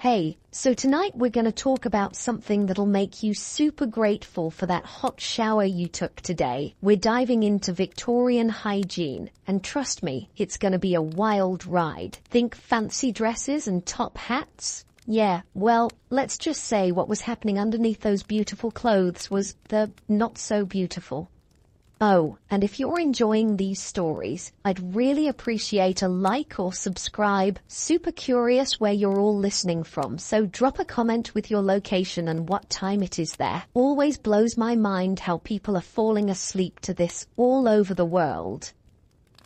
Hey, so tonight we're going to talk about something that'll make you super grateful for that hot shower you took today. We're diving into Victorian hygiene, and trust me, it's going to be a wild ride. Think fancy dresses and top hats? Yeah, well, let's just say what was happening underneath those beautiful clothes was the not so beautiful. Oh, and if you're enjoying these stories, I'd really appreciate a like or subscribe. Super curious where you're all listening from, so drop a comment with your location and what time it is there. Always blows my mind how people are falling asleep to this all over the world.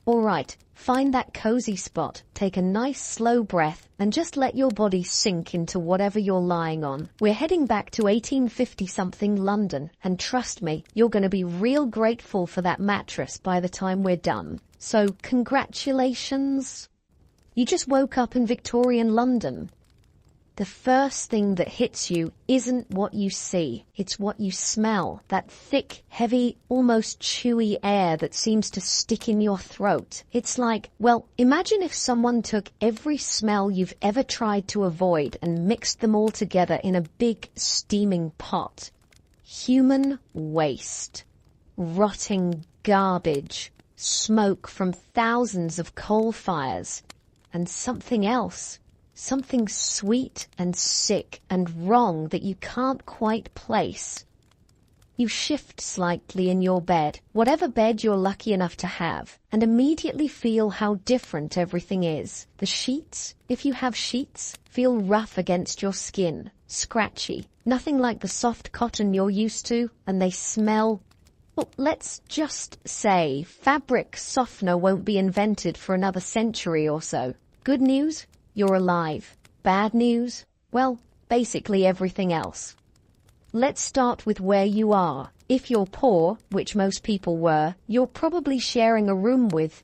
Alright, find that cozy spot, take a nice slow breath, and just let your body sink into whatever you're lying on. We're heading back to 1850-something London, and trust me, you're going to be real grateful for that mattress by the time we're done. So, congratulations! You just woke up in Victorian London. The first thing that hits you isn't what you see, it's what you smell. That thick, heavy, almost chewy air that seems to stick in your throat. It's like, well, imagine if someone took every smell you've ever tried to avoid and mixed them all together in a big, steaming pot. Human waste. Rotting garbage. Smoke from thousands of coal fires. And something else. Something sweet and sick and wrong that you can't quite place. You shift slightly in your bed, whatever bed you're lucky enough to have, and immediately feel how different everything is. The sheets, if you have sheets, feel rough against your skin, scratchy, nothing like the soft cotton you're used to, and they smell. Well, let's just say fabric softener won't be invented for another century or so. Good news? You're alive. Bad news? Well, basically everything else. Let's start with where you are. If you're poor, which most people were, you're probably sharing a room with,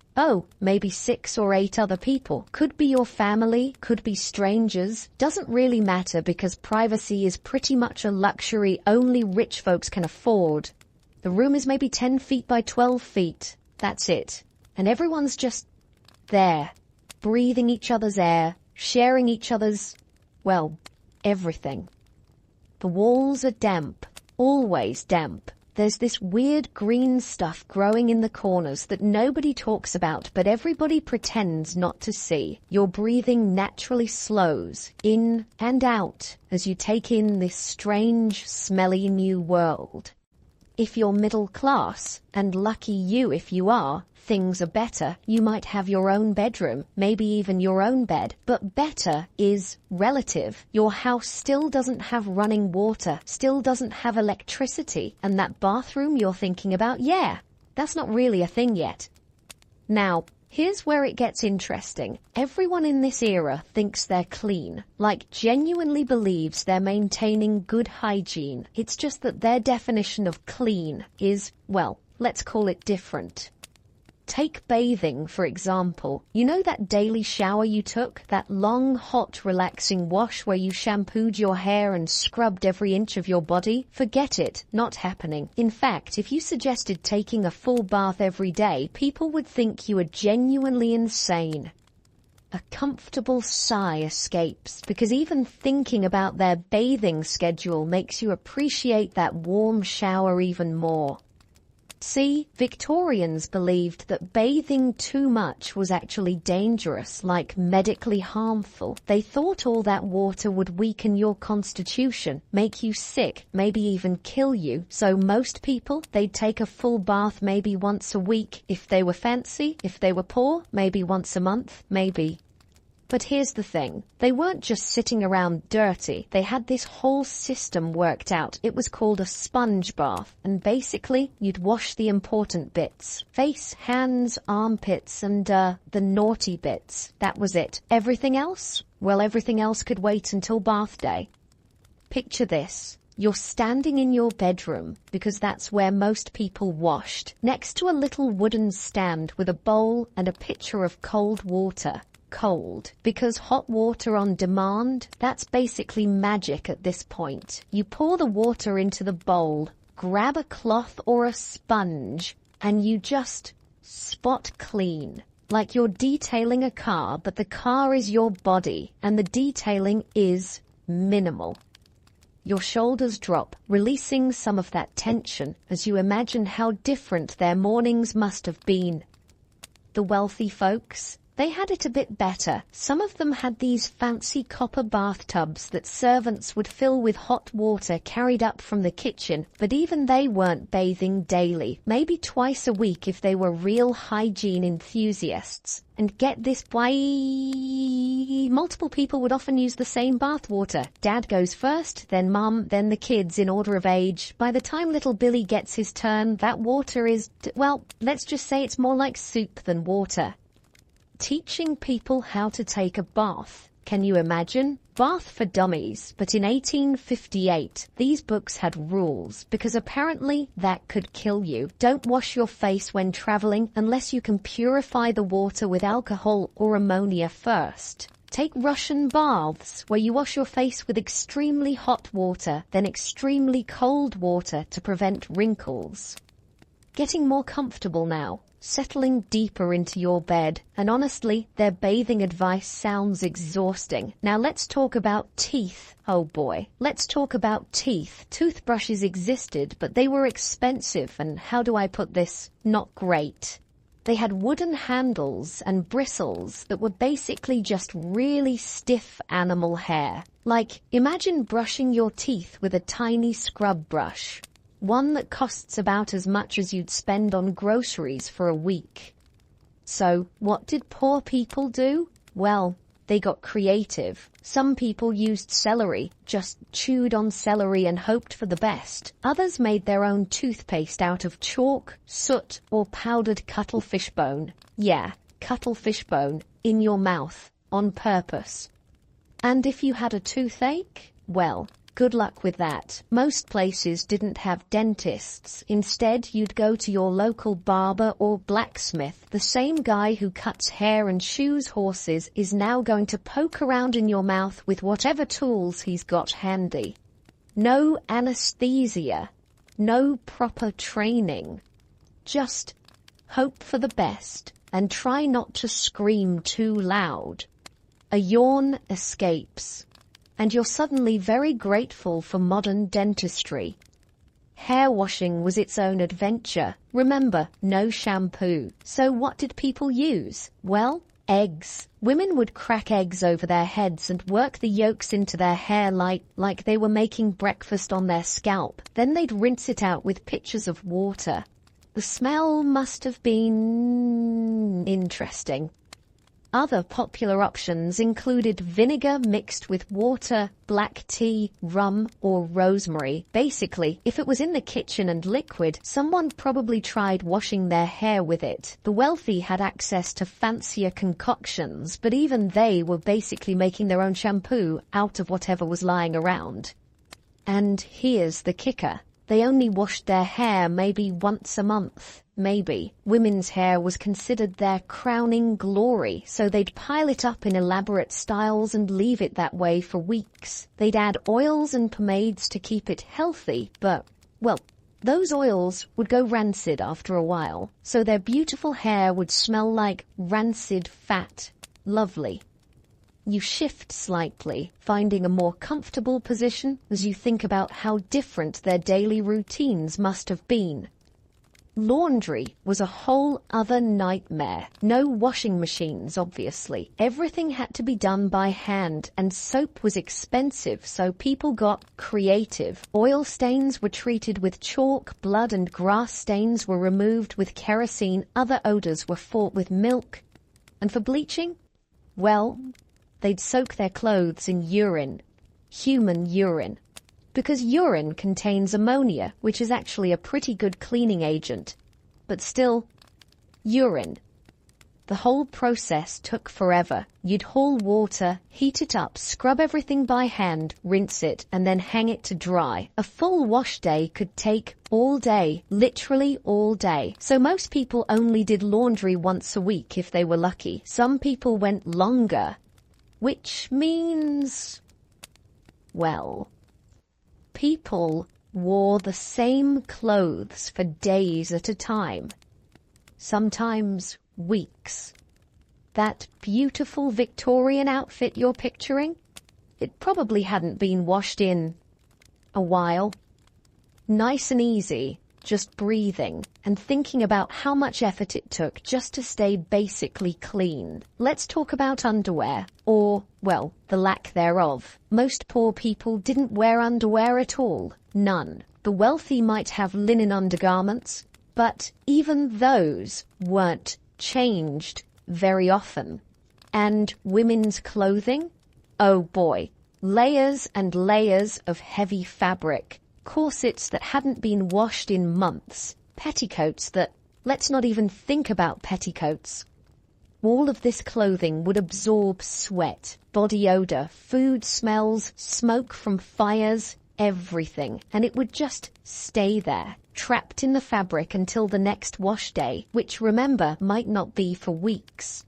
maybe 6 or 8 other people. Could be your family, could be strangers. Doesn't really matter because privacy is pretty much a luxury only rich folks can afford. The room is maybe 10 feet by 12 feet. That's it. And everyone's just there. Breathing each other's air, sharing each other's, well, everything. The walls are damp, always damp. There's this weird green stuff growing in the corners that nobody talks about, but everybody pretends not to see. Your breathing naturally slows, in and out, as you take in this strange, smelly new world. If you're middle class, and lucky you if you are, things are better. You might have your own bedroom, maybe even your own bed. But better is relative. Your house still doesn't have running water, still doesn't have electricity. And that bathroom you're thinking about, yeah, that's not really a thing yet. Now, here's where it gets interesting. Everyone in this era thinks they're clean, like genuinely believes they're maintaining good hygiene. It's just that their definition of clean is, well, let's call it different. Take bathing, for example. You know that daily shower you took? That long, hot, relaxing wash where you shampooed your hair and scrubbed every inch of your body? Forget it. Not happening. In fact, if you suggested taking a full bath every day, people would think you were genuinely insane. A comfortable sigh escapes, because even thinking about their bathing schedule makes you appreciate that warm shower even more. See, Victorians believed that bathing too much was actually dangerous, like medically harmful. They thought all that water would weaken your constitution, make you sick, maybe even kill you. So most people, they'd take a full bath maybe once a week. If they were fancy, if they were poor, maybe once a month, maybe. But here's the thing. They weren't just sitting around dirty. They had this whole system worked out. It was called a sponge bath. And basically, you'd wash the important bits. Face, hands, armpits, and the naughty bits. That was it. Everything else? Well, everything else could wait until bath day. Picture this. You're standing in your bedroom, because that's where most people washed, next to a little wooden stand with a bowl and a pitcher of cold water. Cold, because hot water on demand, that's basically magic at this point. You pour the water into the bowl, grab a cloth or a sponge, and you just spot clean. Like you're detailing a car, but the car is your body, and the detailing is minimal. Your shoulders drop, releasing some of that tension as you imagine how different their mornings must have been. The wealthy folks, they had it a bit better. Some of them had these fancy copper bathtubs that servants would fill with hot water carried up from the kitchen, but even they weren't bathing daily, maybe twice a week if they were real hygiene enthusiasts. And get this, why multiple people would often use the same bath water. Dad goes first, then mum, then the kids in order of age. By the time little Billy gets his turn, that water is, well, let's just say it's more like soup than water. Teaching people how to take a bath. Can you imagine? Bath for Dummies. But in 1858, these books had rules because apparently that could kill you. Don't wash your face when traveling unless you can purify the water with alcohol or ammonia first. Take Russian baths, where you wash your face with extremely hot water, then extremely cold water to prevent wrinkles. Getting more comfortable now. Settling deeper into your bed, and honestly, their bathing advice sounds exhausting. Now let's talk about teeth. Oh boy. Let's talk about teeth. Toothbrushes existed, but they were expensive and, how do I put this, not great. They had wooden handles and bristles that were basically just really stiff animal hair. Like, imagine brushing your teeth with a tiny scrub brush. One that costs about as much as you'd spend on groceries for a week. So, what did poor people do? Well, they got creative. Some people used celery, just chewed on celery and hoped for the best. Others made their own toothpaste out of chalk, soot, or powdered cuttlefish bone. Yeah, cuttlefish bone, in your mouth, on purpose. And if you had a toothache, well, good luck with that. Most places didn't have dentists. Instead, you'd go to your local barber or blacksmith. The same guy who cuts hair and shoes horses is now going to poke around in your mouth with whatever tools he's got handy. No anesthesia. No proper training. Just hope for the best and try not to scream too loud. A yawn escapes. And you're suddenly very grateful for modern dentistry. Hair washing was its own adventure. Remember, no shampoo. So what did people use? Well, eggs. Women would crack eggs over their heads and work the yolks into their hair like they were making breakfast on their scalp. Then they'd rinse it out with pitchers of water. The smell must have been interesting. Other popular options included vinegar mixed with water, black tea, rum, or rosemary. Basically, if it was in the kitchen and liquid, someone probably tried washing their hair with it. The wealthy had access to fancier concoctions, but even they were basically making their own shampoo out of whatever was lying around. And here's the kicker. They only washed their hair maybe once a month. Maybe. Women's hair was considered their crowning glory, so they'd pile it up in elaborate styles and leave it that way for weeks. They'd add oils and pomades to keep it healthy, but, well, those oils would go rancid after a while, so their beautiful hair would smell like rancid fat. Lovely. You shift slightly, finding a more comfortable position as you think about how different their daily routines must have been. Laundry was a whole other nightmare. No washing machines, obviously. Everything had to be done by hand, and soap was expensive, so people got creative. Oil stains were treated with chalk, blood and grass stains were removed with kerosene, other odors were fought with milk. And for bleaching? Well, they'd soak their clothes in urine. Human urine. Because urine contains ammonia, which is actually a pretty good cleaning agent. But still, urine. The whole process took forever. You'd haul water, heat it up, scrub everything by hand, rinse it, and then hang it to dry. A full wash day could take all day, literally all day. So most people only did laundry once a week if they were lucky. Some people went longer, which means, well, people wore the same clothes for days at a time, sometimes weeks. That beautiful Victorian outfit you're picturing? It probably hadn't been washed in a while. Nice and easy, just breathing and thinking about how much effort it took just to stay basically clean. Let's talk about underwear, or, well, the lack thereof. Most poor people didn't wear underwear at all. None. The wealthy might have linen undergarments, but even those weren't changed very often. And women's clothing? Oh boy, layers and layers of heavy fabric, corsets that hadn't been washed in months, petticoats that, let's not even think about petticoats. All of this clothing would absorb sweat, body odor, food smells, smoke from fires, everything, and it would just stay there, trapped in the fabric until the next wash day, which, remember, might not be for weeks.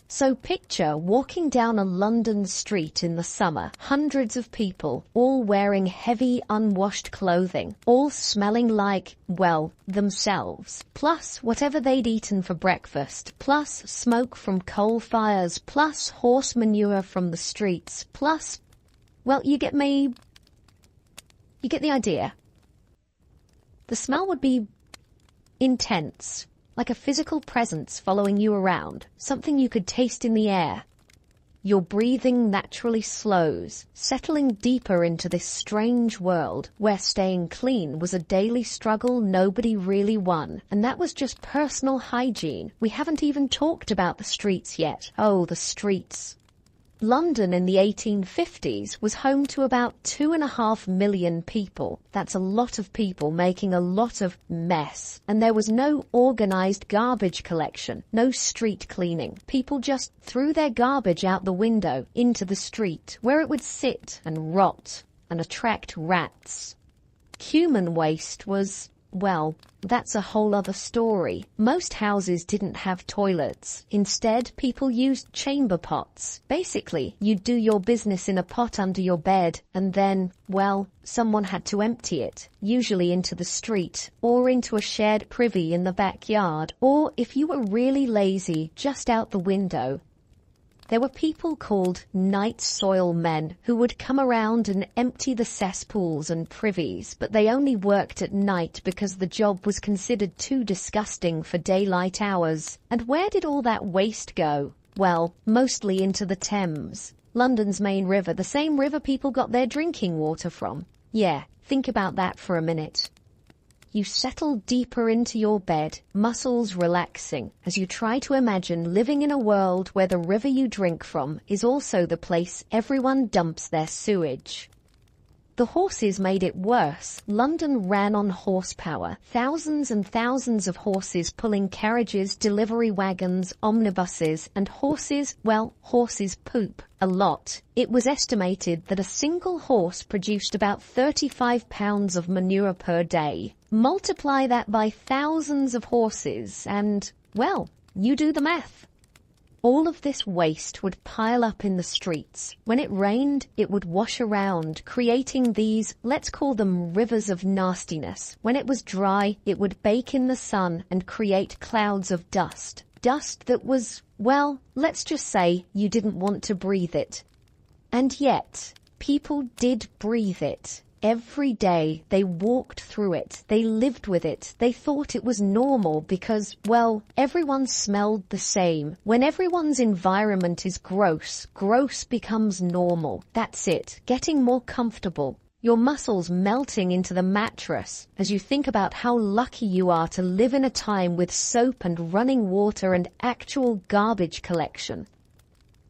So picture walking down a London street in the summer, hundreds of people, all wearing heavy, unwashed clothing, all smelling like, well, themselves, plus whatever they'd eaten for breakfast, plus smoke from coal fires, plus horse manure from the streets, plus, well, you get the idea. The smell would be intense, like a physical presence following you around, something you could taste in the air. Your breathing naturally slows, settling deeper into this strange world where staying clean was a daily struggle nobody really won. And that was just personal hygiene. We haven't even talked about the streets yet. Oh, the streets. London in the 1850s was home to about 2.5 million people. That's a lot of people making a lot of mess. And there was no organized garbage collection, no street cleaning. People just threw their garbage out the window into the street, where it would sit and rot and attract rats. Human waste was, well, that's a whole other story. Most houses didn't have toilets. Instead, people used chamber pots. Basically, you'd do your business in a pot under your bed, and then, well, someone had to empty it, usually into the street, or into a shared privy in the backyard, or if you were really lazy, just out the window. There were people called night soil men who would come around and empty the cesspools and privies, but they only worked at night because the job was considered too disgusting for daylight hours. And where did all that waste go? Well, mostly into the Thames, London's main river, the same river people got their drinking water from. Yeah, think about that for a minute. You settle deeper into your bed, muscles relaxing, as you try to imagine living in a world where the river you drink from is also the place everyone dumps their sewage. The horses made it worse. London ran on horsepower. Thousands and thousands of horses pulling carriages, delivery wagons, omnibuses, and horses poop a lot. It was estimated that a single horse produced about 35 pounds of manure per day. Multiply that by thousands of horses and, well, you do the math. All of this waste would pile up in the streets. When it rained, it would wash around, creating these, let's call them rivers of nastiness. When it was dry, it would bake in the sun and create clouds of dust. Dust that was, well, let's just say you didn't want to breathe it. And yet, people did breathe it. Every day they walked through it, they lived with it, they thought it was normal because, well, everyone smelled the same. When everyone's environment is gross, gross becomes normal. That's it, getting more comfortable. Your muscles melting into the mattress as you think about how lucky you are to live in a time with soap and running water and actual garbage collection.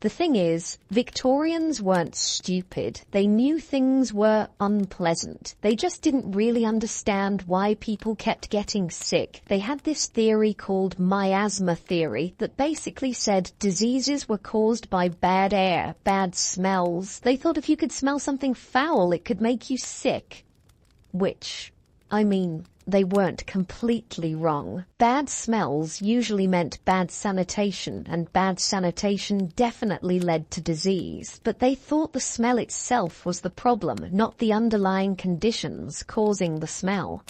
The thing is, Victorians weren't stupid. They knew things were unpleasant. They just didn't really understand why people kept getting sick. They had this theory called miasma theory that basically said diseases were caused by bad air, bad smells. They thought if you could smell something foul, it could make you sick. Which, I mean, they weren't completely wrong. Bad smells usually meant bad sanitation, and bad sanitation definitely led to disease. But they thought the smell itself was the problem, not the underlying conditions causing the smell.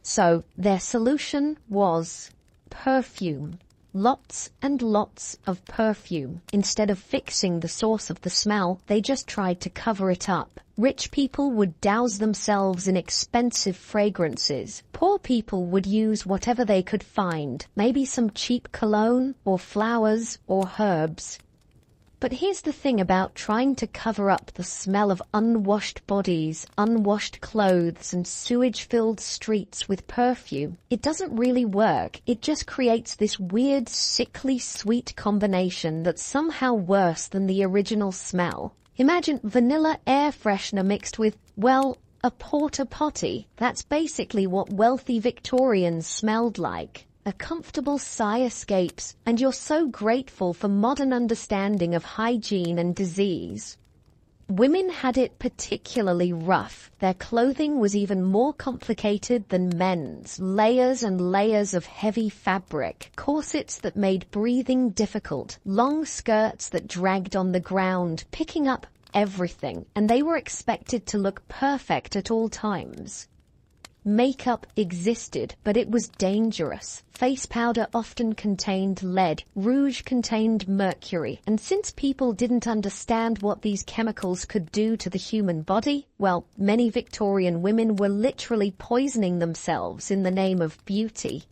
So their solution was perfume. Lots and lots of perfume. Instead of fixing the source of the smell, they just tried to cover it up. Rich people would douse themselves in expensive fragrances. Poor people would use whatever they could find, maybe some cheap cologne or flowers or herbs. But here's the thing about trying to cover up the smell of unwashed bodies, unwashed clothes, and sewage-filled streets with perfume. It doesn't really work. It just creates this weird, sickly, sweet combination that's somehow worse than the original smell. Imagine vanilla air freshener mixed with, well, a porta potty. That's basically what wealthy Victorians smelled like. A comfortable sigh escapes, and you're so grateful for modern understanding of hygiene and disease. Women had it particularly rough. Their clothing was even more complicated than men's. Layers and layers of heavy fabric, corsets that made breathing difficult, long skirts that dragged on the ground, picking up everything, and they were expected to look perfect at all times. Makeup existed, but it was dangerous. Face powder often contained lead, rouge contained mercury, and since people didn't understand what these chemicals could do to the human body, well, many Victorian women were literally poisoning themselves in the name of beauty.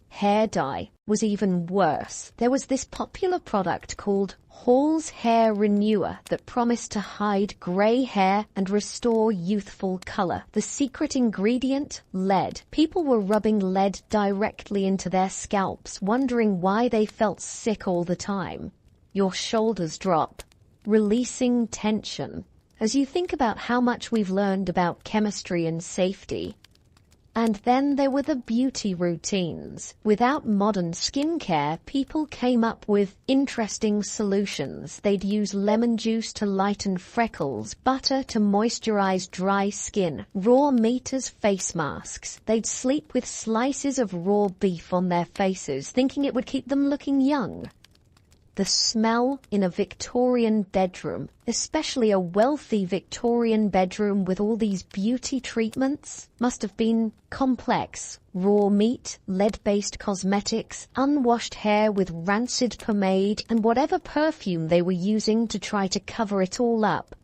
Hair dye was even worse. There was this popular product called Hall's Hair Renewer that promised to hide grey hair and restore youthful colour. The secret ingredient? Lead. People were rubbing lead directly into their scalps, wondering why they felt sick all the time. Your shoulders drop, releasing tension. As you think about how much we've learned about chemistry and safety. And then there were the beauty routines. Without modern skincare, people came up with interesting solutions. They'd use lemon juice to lighten freckles, butter to moisturize dry skin, raw meat as face masks. They'd sleep with slices of raw beef on their faces, thinking it would keep them looking young. The smell in a Victorian bedroom, especially a wealthy Victorian bedroom with all these beauty treatments, must have been complex. Raw meat, lead-based cosmetics, unwashed hair with rancid pomade, and whatever perfume they were using to try to cover it all up.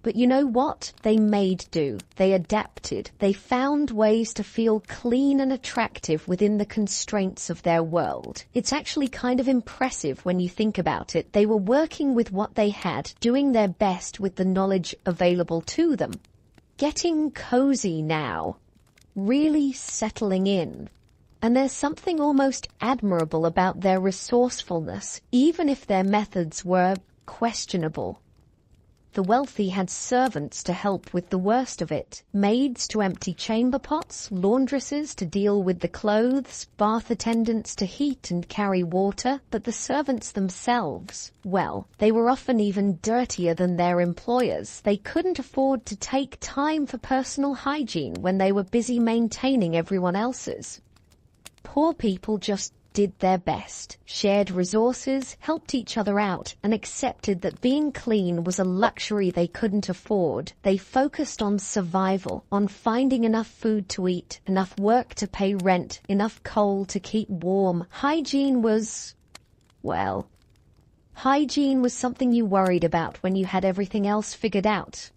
But you know what? They made do. They adapted. They found ways to feel clean and attractive within the constraints of their world. It's actually kind of impressive when you think about it. They were working with what they had, doing their best with the knowledge available to them. Getting cozy now. Really settling in. And there's something almost admirable about their resourcefulness, even if their methods were questionable. The wealthy had servants to help with the worst of it, maids to empty chamber pots, laundresses to deal with the clothes, bath attendants to heat and carry water, but the servants themselves, well, they were often even dirtier than their employers. They couldn't afford to take time for personal hygiene when they were busy maintaining everyone else's. Poor people just did their best, shared resources, helped each other out, and accepted that being clean was a luxury they couldn't afford. They focused on survival, on finding enough food to eat, enough work to pay rent, enough coal to keep warm. Hygiene was, well, hygiene was something you worried about when you had everything else figured out.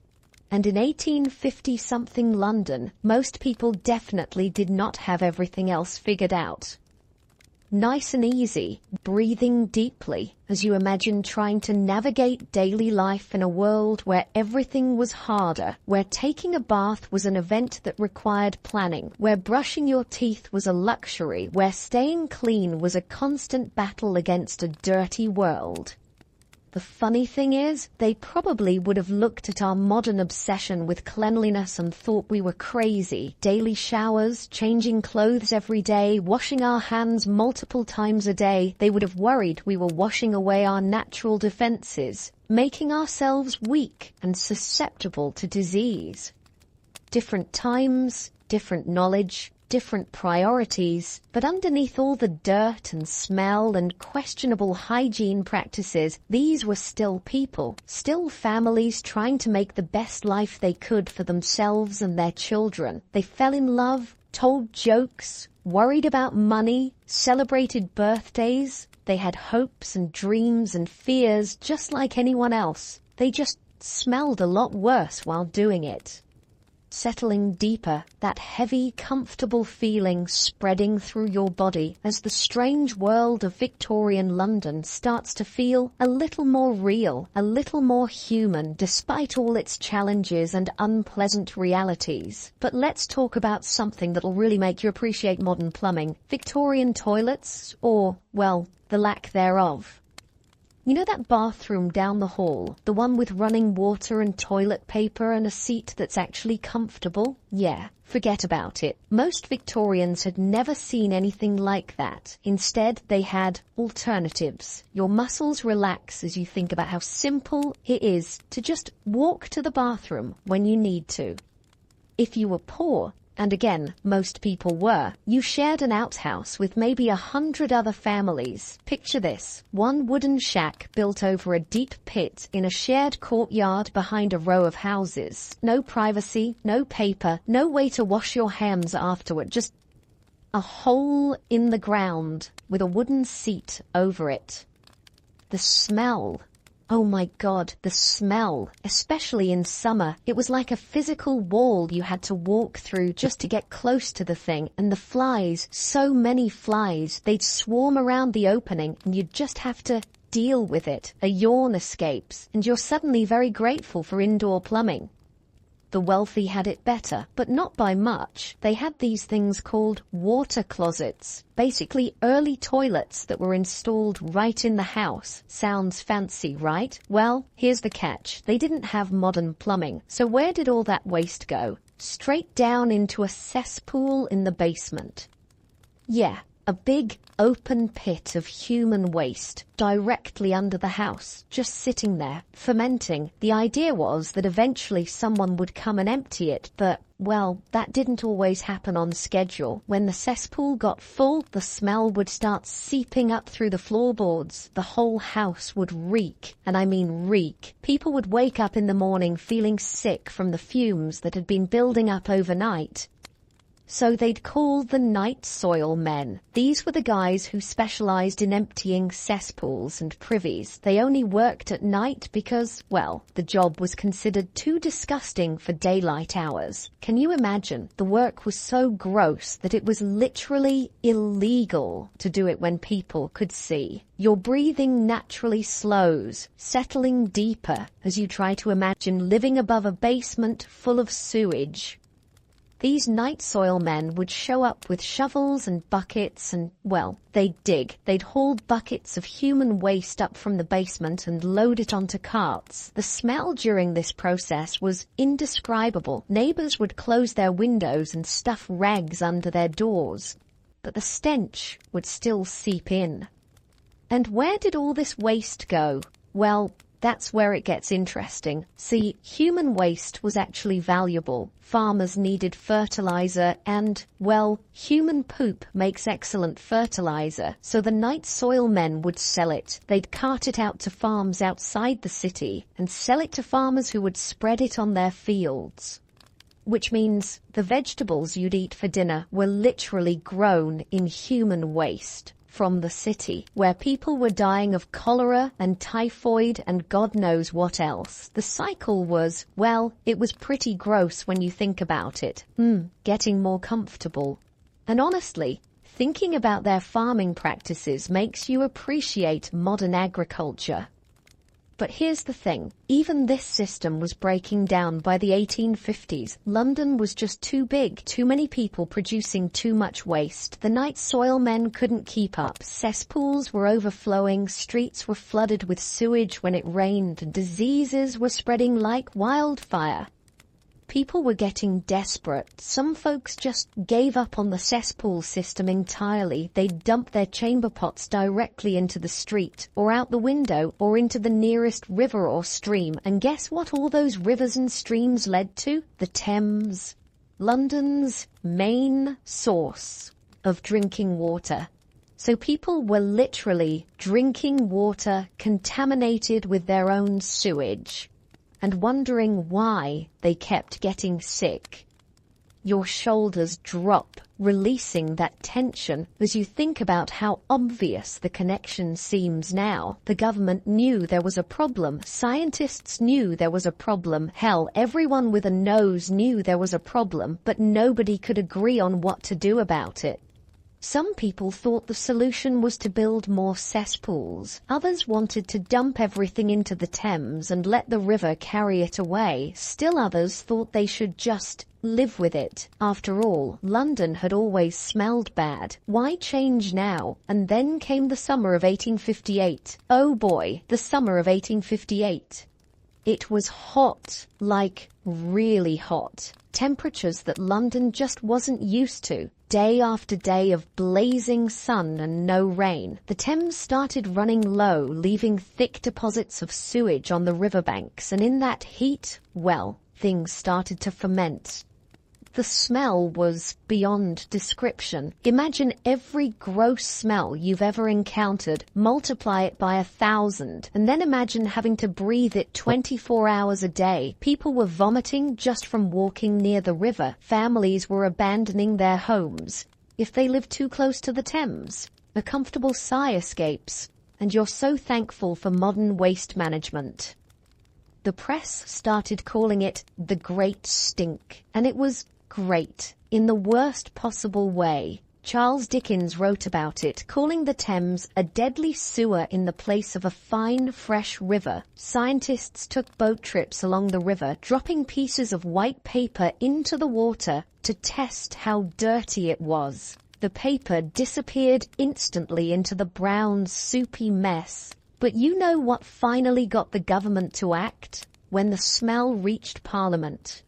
And in 1850-something London, most people definitely did not have everything else figured out. Nice and easy, breathing deeply, as you imagine trying to navigate daily life in a world where everything was harder, where taking a bath was an event that required planning, where brushing your teeth was a luxury, where staying clean was a constant battle against a dirty world. The funny thing is, they probably would have looked at our modern obsession with cleanliness and thought we were crazy. Daily showers, changing clothes every day, washing our hands multiple times a day. They would have worried we were washing away our natural defenses, making ourselves weak and susceptible to disease. Different times, different knowledge, different priorities, but underneath all the dirt and smell and questionable hygiene practices, these were still people, still families trying to make the best life they could for themselves and their children. They fell in love, told jokes, worried about money, celebrated birthdays. They had hopes and dreams and fears just like anyone else. They just smelled a lot worse while doing it. Settling deeper, that heavy, comfortable feeling spreading through your body as the strange world of Victorian London starts to feel a little more real, a little more human, despite all its challenges and unpleasant realities. But let's talk about something that'll really make you appreciate modern plumbing. Victorian toilets, or, well, the lack thereof. You know that bathroom down the hall, the one with running water and toilet paper and a seat that's actually comfortable? Yeah, forget about it. Most Victorians had never seen anything like that. Instead, they had alternatives. Your muscles relax as you think about how simple it is to just walk to the bathroom when you need to. If you were poor, and again, most people were, you shared an outhouse with maybe 100 other families. Picture this, one wooden shack built over a deep pit in a shared courtyard behind a row of houses. No privacy, no paper, no way to wash your hands afterward, just a hole in the ground with a wooden seat over it. The smell. Oh my God, the smell, especially in summer. It was like a physical wall you had to walk through just to get close to the thing. And the flies, so many flies, they'd swarm around the opening and you'd just have to deal with it. A yawn escapes and you're suddenly very grateful for indoor plumbing. The wealthy had it better, but not by much. They had these things called water closets, basically early toilets that were installed right in the house. Sounds fancy, right? Well, here's the catch. They didn't have modern plumbing. So where did all that waste go? Straight down into a cesspool in the basement. Yeah, a big open pit of human waste directly under the house, just sitting there, fermenting. The idea was that eventually someone would come and empty it, but, well, that didn't always happen on schedule. When the cesspool got full, the smell would start seeping up through the floorboards. The whole house would reek, and I mean reek. People would wake up in the morning feeling sick from the fumes that had been building up overnight. So they'd call the night soil men. These were the guys who specialized in emptying cesspools and privies. They only worked at night because, well, the job was considered too disgusting for daylight hours. Can you imagine? The work was so gross that it was literally illegal to do it when people could see. Your breathing naturally slows, settling deeper as you try to imagine living above a basement full of sewage. These night soil men would show up with shovels and buckets and, well, they'd dig. They'd haul buckets of human waste up from the basement and load it onto carts. The smell during this process was indescribable. Neighbors would close their windows and stuff rags under their doors, but the stench would still seep in. And where did all this waste go? Well, that's where it gets interesting. See, human waste was actually valuable. Farmers needed fertilizer and, well, human poop makes excellent fertilizer. So the night soil men would sell it. They'd cart it out to farms outside the city and sell it to farmers who would spread it on their fields. Which means the vegetables you'd eat for dinner were literally grown in human waste. From the city, where people were dying of cholera and typhoid and God knows what else. The cycle was, well, it was pretty gross when you think about it. Getting more comfortable. And honestly, thinking about their farming practices makes you appreciate modern agriculture. But here's the thing, even this system was breaking down by the 1850s. London was just too big, too many people producing too much waste. The night soil men couldn't keep up. Cesspools were overflowing, streets were flooded with sewage when it rained, and diseases were spreading like wildfire. People were getting desperate. Some folks just gave up on the cesspool system entirely. They'd dump their chamber pots directly into the street, or out the window, or into the nearest river or stream. And guess what all those rivers and streams led to? The Thames, London's main source of drinking water. So people were literally drinking water contaminated with their own sewage, and wondering why they kept getting sick. Your shoulders drop, releasing that tension as you think about how obvious the connection seems now. The government knew there was a problem. Scientists knew there was a problem. Hell, everyone with a nose knew there was a problem, but nobody could agree on what to do about it. Some people thought the solution was to build more cesspools. Others wanted to dump everything into the Thames and let the river carry it away. Still others thought they should just live with it. After all, London had always smelled bad. Why change now? And then came the summer of 1858. Oh boy, the summer of 1858. It was hot, like really hot. Temperatures that London just wasn't used to. Day after day of blazing sun and no rain. The Thames started running low, leaving thick deposits of sewage on the riverbanks, and in that heat, well, things started to ferment. The smell was beyond description. Imagine every gross smell you've ever encountered, multiply it by 1,000, and then imagine having to breathe it 24 hours a day. People were vomiting just from walking near the river. Families were abandoning their homes. If they lived too close to the Thames, a comfortable sigh escapes, and you're so thankful for modern waste management. The press started calling it the Great Stink, and it was great, in the worst possible way. Charles Dickens wrote about it, calling the Thames a deadly sewer in the place of a fine, fresh river. Scientists took boat trips along the river, dropping pieces of white paper into the water to test how dirty it was. The paper disappeared instantly into the brown, soupy mess. But you know what finally got the government to act? When the smell reached Parliament.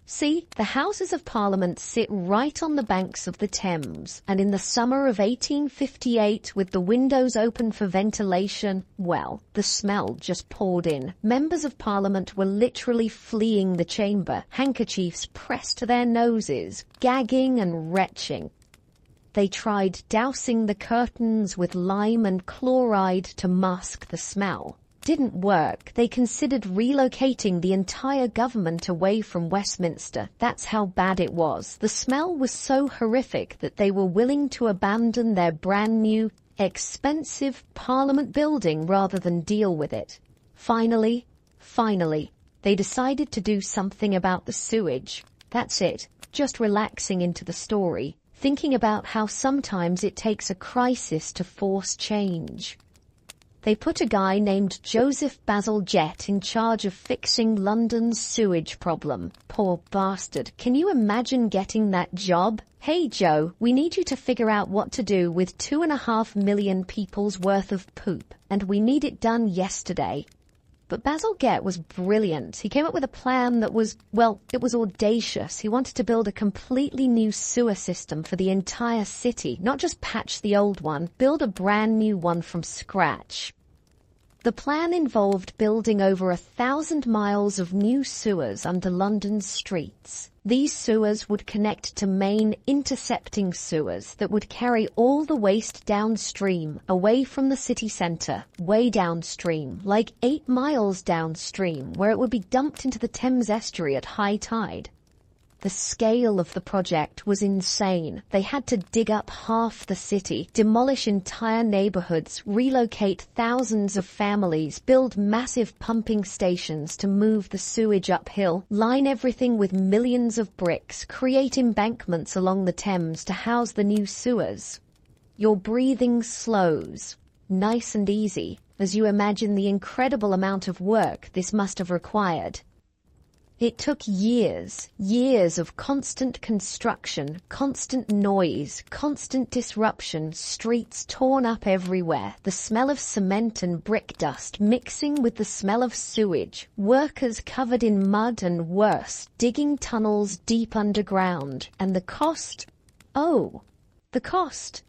See, the Houses of Parliament sit right on the banks of the Thames, and in the summer of 1858, with the windows open for ventilation, well, the smell just poured in. Members of Parliament were literally fleeing the chamber, handkerchiefs pressed to their noses, gagging and retching. They tried dousing the curtains with lime and chloride to mask the smell. Didn't work. They considered relocating the entire government away from Westminster. That's how bad it was. The smell was so horrific that they were willing to abandon their brand new, expensive Parliament building rather than deal with it. Finally, they decided to do something about the sewage. That's it. Just relaxing into the story, thinking about how sometimes it takes a crisis to force change. They put a guy named Joseph Basil Jett in charge of fixing London's sewage problem. Poor bastard. Can you imagine getting that job? Hey Joe, we need you to figure out what to do with 2.5 million people's worth of poop, and we need it done yesterday. But Basil Jett was brilliant. He came up with a plan that was, well, it was audacious. He wanted to build a completely new sewer system for the entire city, not just patch the old one, build a brand new one from scratch. The plan involved building over 1,000 miles of new sewers under London's streets. These sewers would connect to main intercepting sewers that would carry all the waste downstream, away from the city centre, way downstream, like 8 miles downstream, where it would be dumped into the Thames estuary at high tide. The scale of the project was insane. They had to dig up half the city, demolish entire neighborhoods, relocate thousands of families, build massive pumping stations to move the sewage uphill, line everything with millions of bricks, create embankments along the Thames to house the new sewers. Your breathing slows, nice and easy, as you imagine the incredible amount of work this must have required. It took years of constant construction, constant noise, constant disruption, streets torn up everywhere, the smell of cement and brick dust mixing with the smell of sewage, workers covered in mud and worse, digging tunnels deep underground, and the cost? Oh, the cost.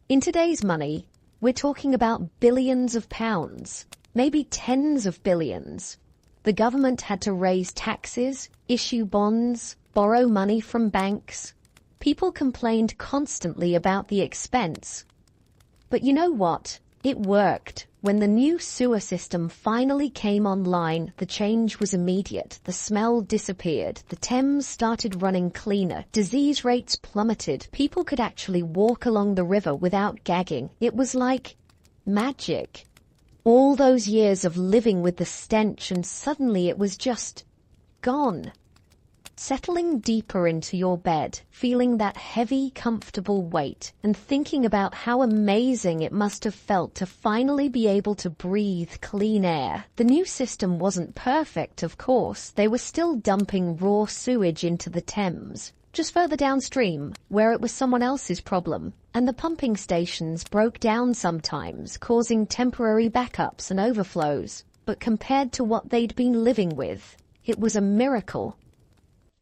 In today's money, we're talking about billions of pounds, maybe tens of billions. The government had to raise taxes, issue bonds, borrow money from banks. People complained constantly about the expense. But you know what? It worked. When the new sewer system finally came online, the change was immediate. The smell disappeared. The Thames started running cleaner. Disease rates plummeted. People could actually walk along the river without gagging. It was like magic. All those years of living with the stench, and suddenly it was just gone. Settling deeper into your bed, feeling that heavy, comfortable weight, and thinking about how amazing it must have felt to finally be able to breathe clean air. The new system wasn't perfect, of course. They were still dumping raw sewage into the Thames, just further downstream, where it was someone else's problem. And the pumping stations broke down sometimes, causing temporary backups and overflows. But compared to what they'd been living with, it was a miracle.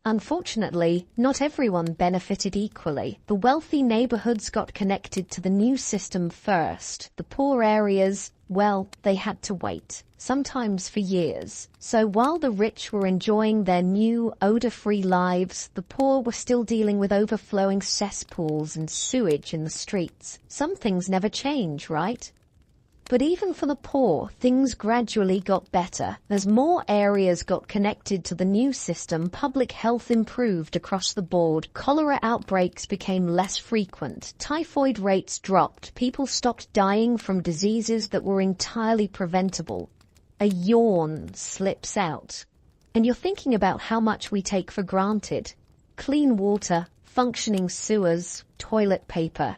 Unfortunately, not everyone benefited equally. The wealthy neighborhoods got connected to the new system first. The poor areas, well, they had to wait, sometimes for years. So while the rich were enjoying their new, odor-free lives, the poor were still dealing with overflowing cesspools and sewage in the streets. Some things never change, right? But even for the poor, things gradually got better. As more areas got connected to the new system, public health improved across the board. Cholera outbreaks became less frequent. Typhoid rates dropped. People stopped dying from diseases that were entirely preventable. A yawn slips out. And you're thinking about how much we take for granted. Clean water, functioning sewers, toilet paper.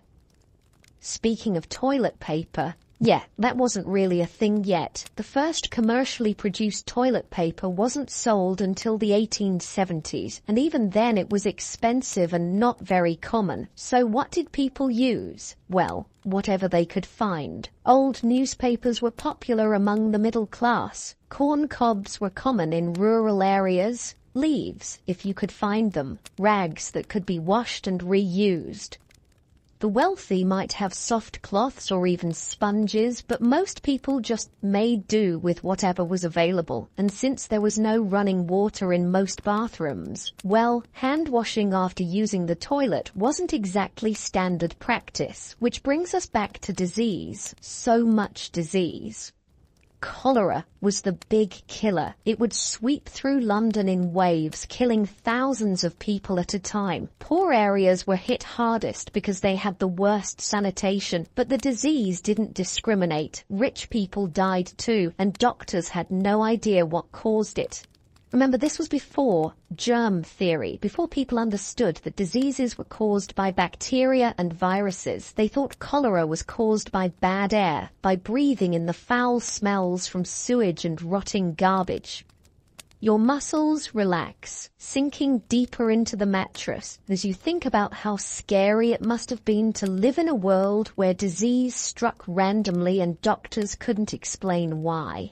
Speaking of toilet paper, yeah, that wasn't really a thing yet. The first commercially produced toilet paper wasn't sold until the 1870s, and even then it was expensive and not very common. So what did people use? Well, whatever they could find. Old newspapers were popular among the middle class. Corn cobs were common in rural areas. Leaves, if you could find them. Rags that could be washed and reused. The wealthy might have soft cloths or even sponges, but most people just made do with whatever was available. And since there was no running water in most bathrooms, well, hand washing after using the toilet wasn't exactly standard practice, which brings us back to disease. So much disease. Cholera was the big killer. It would sweep through London in waves, killing thousands of people at a time. Poor areas were hit hardest because they had the worst sanitation, but the disease didn't discriminate. Rich people died too, and doctors had no idea what caused it. Remember, this was before germ theory, before people understood that diseases were caused by bacteria and viruses. They thought cholera was caused by bad air, by breathing in the foul smells from sewage and rotting garbage. Your muscles relax, sinking deeper into the mattress as you think about how scary it must have been to live in a world where disease struck randomly and doctors couldn't explain why.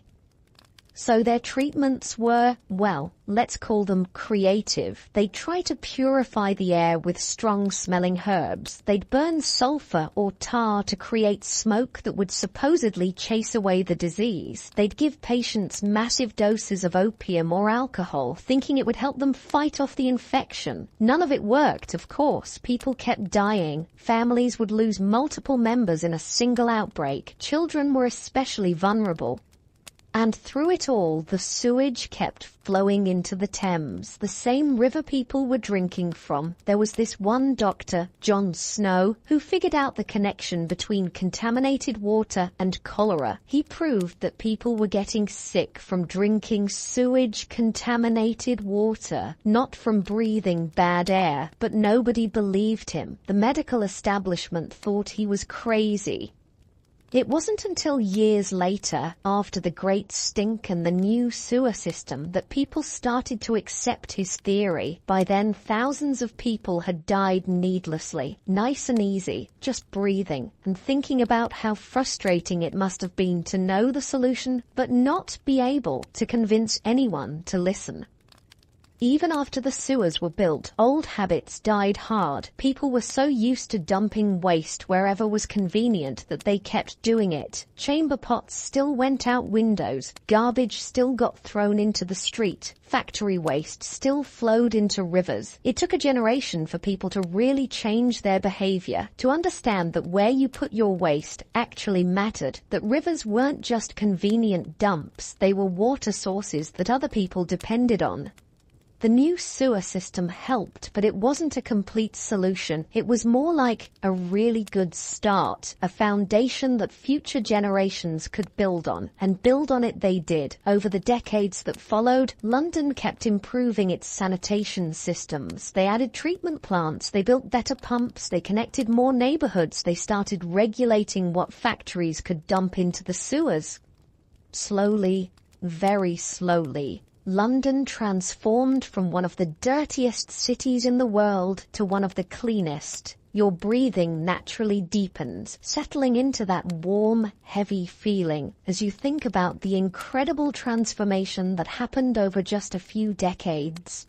So their treatments were, well, let's call them creative. They'd try to purify the air with strong-smelling herbs. They'd burn sulfur or tar to create smoke that would supposedly chase away the disease. They'd give patients massive doses of opium or alcohol, thinking it would help them fight off the infection. None of it worked, of course. People kept dying. Families would lose multiple members in a single outbreak. Children were especially vulnerable. And through it all, the sewage kept flowing into the Thames, the same river people were drinking from. There was this one doctor, John Snow, who figured out the connection between contaminated water and cholera. He proved that people were getting sick from drinking sewage-contaminated water, not from breathing bad air. But nobody believed him. The medical establishment thought he was crazy. It wasn't until years later, after the Great Stink and the new sewer system, that people started to accept his theory. By then, thousands of people had died needlessly, nice and easy, just breathing, and thinking about how frustrating it must have been to know the solution, but not be able to convince anyone to listen. Even after the sewers were built, old habits died hard. People were so used to dumping waste wherever was convenient that they kept doing it. Chamber pots still went out windows, garbage still got thrown into the street, factory waste still flowed into rivers. It took a generation for people to really change their behavior, to understand that where you put your waste actually mattered, that rivers weren't just convenient dumps, they were water sources that other people depended on. The new sewer system helped, but it wasn't a complete solution. It was more like a really good start, a foundation that future generations could build on, and build on it they did. Over the decades that followed, London kept improving its sanitation systems. They added treatment plants, they built better pumps, they connected more neighborhoods, they started regulating what factories could dump into the sewers. Slowly, very slowly, London transformed from one of the dirtiest cities in the world to one of the cleanest. Your breathing naturally deepens, settling into that warm, heavy feeling as you think about the incredible transformation that happened over just a few decades.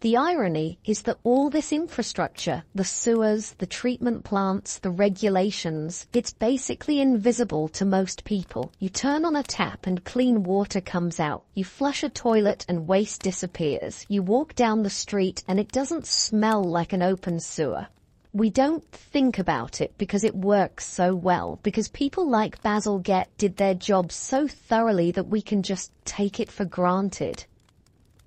The irony is that all this infrastructure, the sewers, the treatment plants, the regulations, it's basically invisible to most people. You turn on a tap and clean water comes out. You flush a toilet and waste disappears. You walk down the street and it doesn't smell like an open sewer. We don't think about it because it works so well, because people like Bazalgette did their job so thoroughly that we can just take it for granted.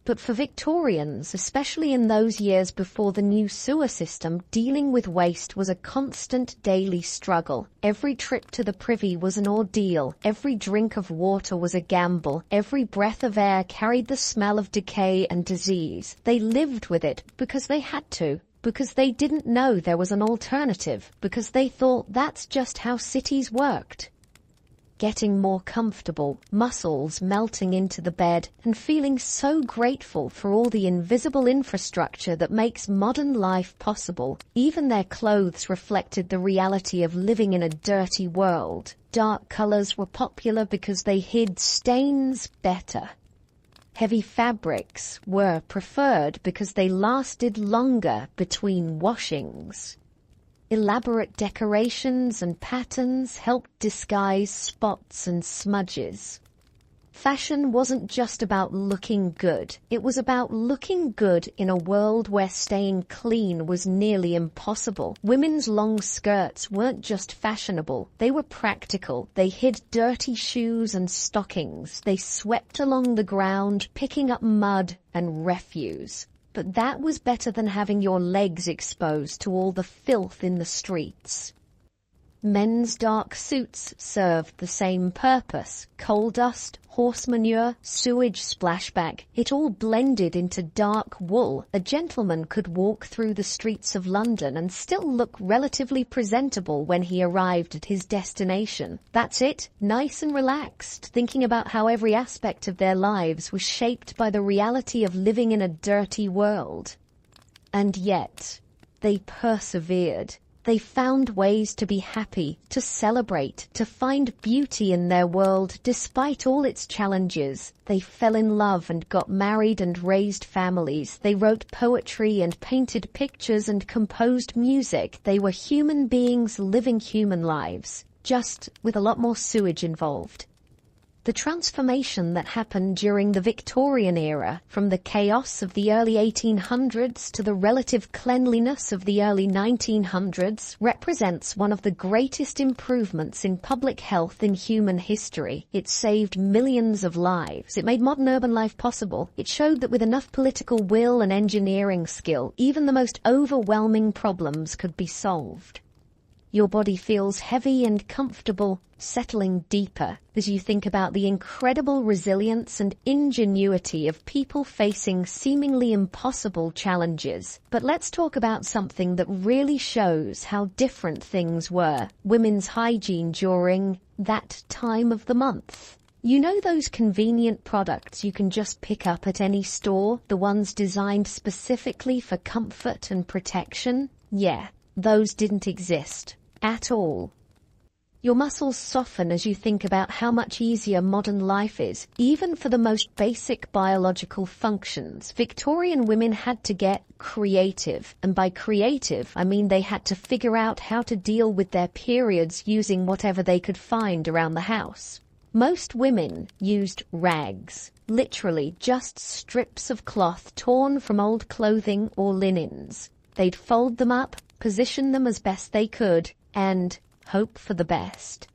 But for Victorians, especially in those years before the new sewer system, dealing with waste was a constant daily struggle. Every trip to the privy was an ordeal. Every drink of water was a gamble. Every breath of air carried the smell of decay and disease. They lived with it because they had to, because they didn't know there was an alternative, because they thought that's just how cities worked. Getting more comfortable, muscles melting into the bed, and feeling so grateful for all the invisible infrastructure that makes modern life possible. Even their clothes reflected the reality of living in a dirty world. Dark colors were popular because they hid stains better. Heavy fabrics were preferred because they lasted longer between washings. Elaborate decorations and patterns helped disguise spots and smudges. Fashion wasn't just about looking good. It was about looking good in a world where staying clean was nearly impossible. Women's long skirts weren't just fashionable. They were practical. They hid dirty shoes and stockings. They swept along the ground, picking up mud and refuse. But that was better than having your legs exposed to all the filth in the streets. Men's dark suits served the same purpose. Coal dust, horse manure, sewage splashback, it all blended into dark wool. A gentleman could walk through the streets of London and still look relatively presentable when he arrived at his destination. That's it, nice and relaxed, thinking about how every aspect of their lives was shaped by the reality of living in a dirty world. And yet, they persevered. They found ways to be happy, to celebrate, to find beauty in their world despite all its challenges. They fell in love and got married and raised families. They wrote poetry and painted pictures and composed music. They were human beings living human lives, just with a lot more sewage involved. The transformation that happened during the Victorian era, from the chaos of the early 1800s to the relative cleanliness of the early 1900s, represents one of the greatest improvements in public health in human history. It saved millions of lives. It made modern urban life possible. It showed that with enough political will and engineering skill, even the most overwhelming problems could be solved. Your body feels heavy and comfortable, settling deeper as you think about the incredible resilience and ingenuity of people facing seemingly impossible challenges. But let's talk about something that really shows how different things were: women's hygiene during that time of the month. You know those convenient products you can just pick up at any store, the ones designed specifically for comfort and protection? Yeah, those didn't exist at all. Your muscles soften as you think about how much easier modern life is, even for the most basic biological functions. Victorian women had to get creative, and by creative, I mean they had to figure out how to deal with their periods using whatever they could find around the house. Most women used rags, literally just strips of cloth torn from old clothing or linens. They'd fold them up, position them as best they could, and hope for the best.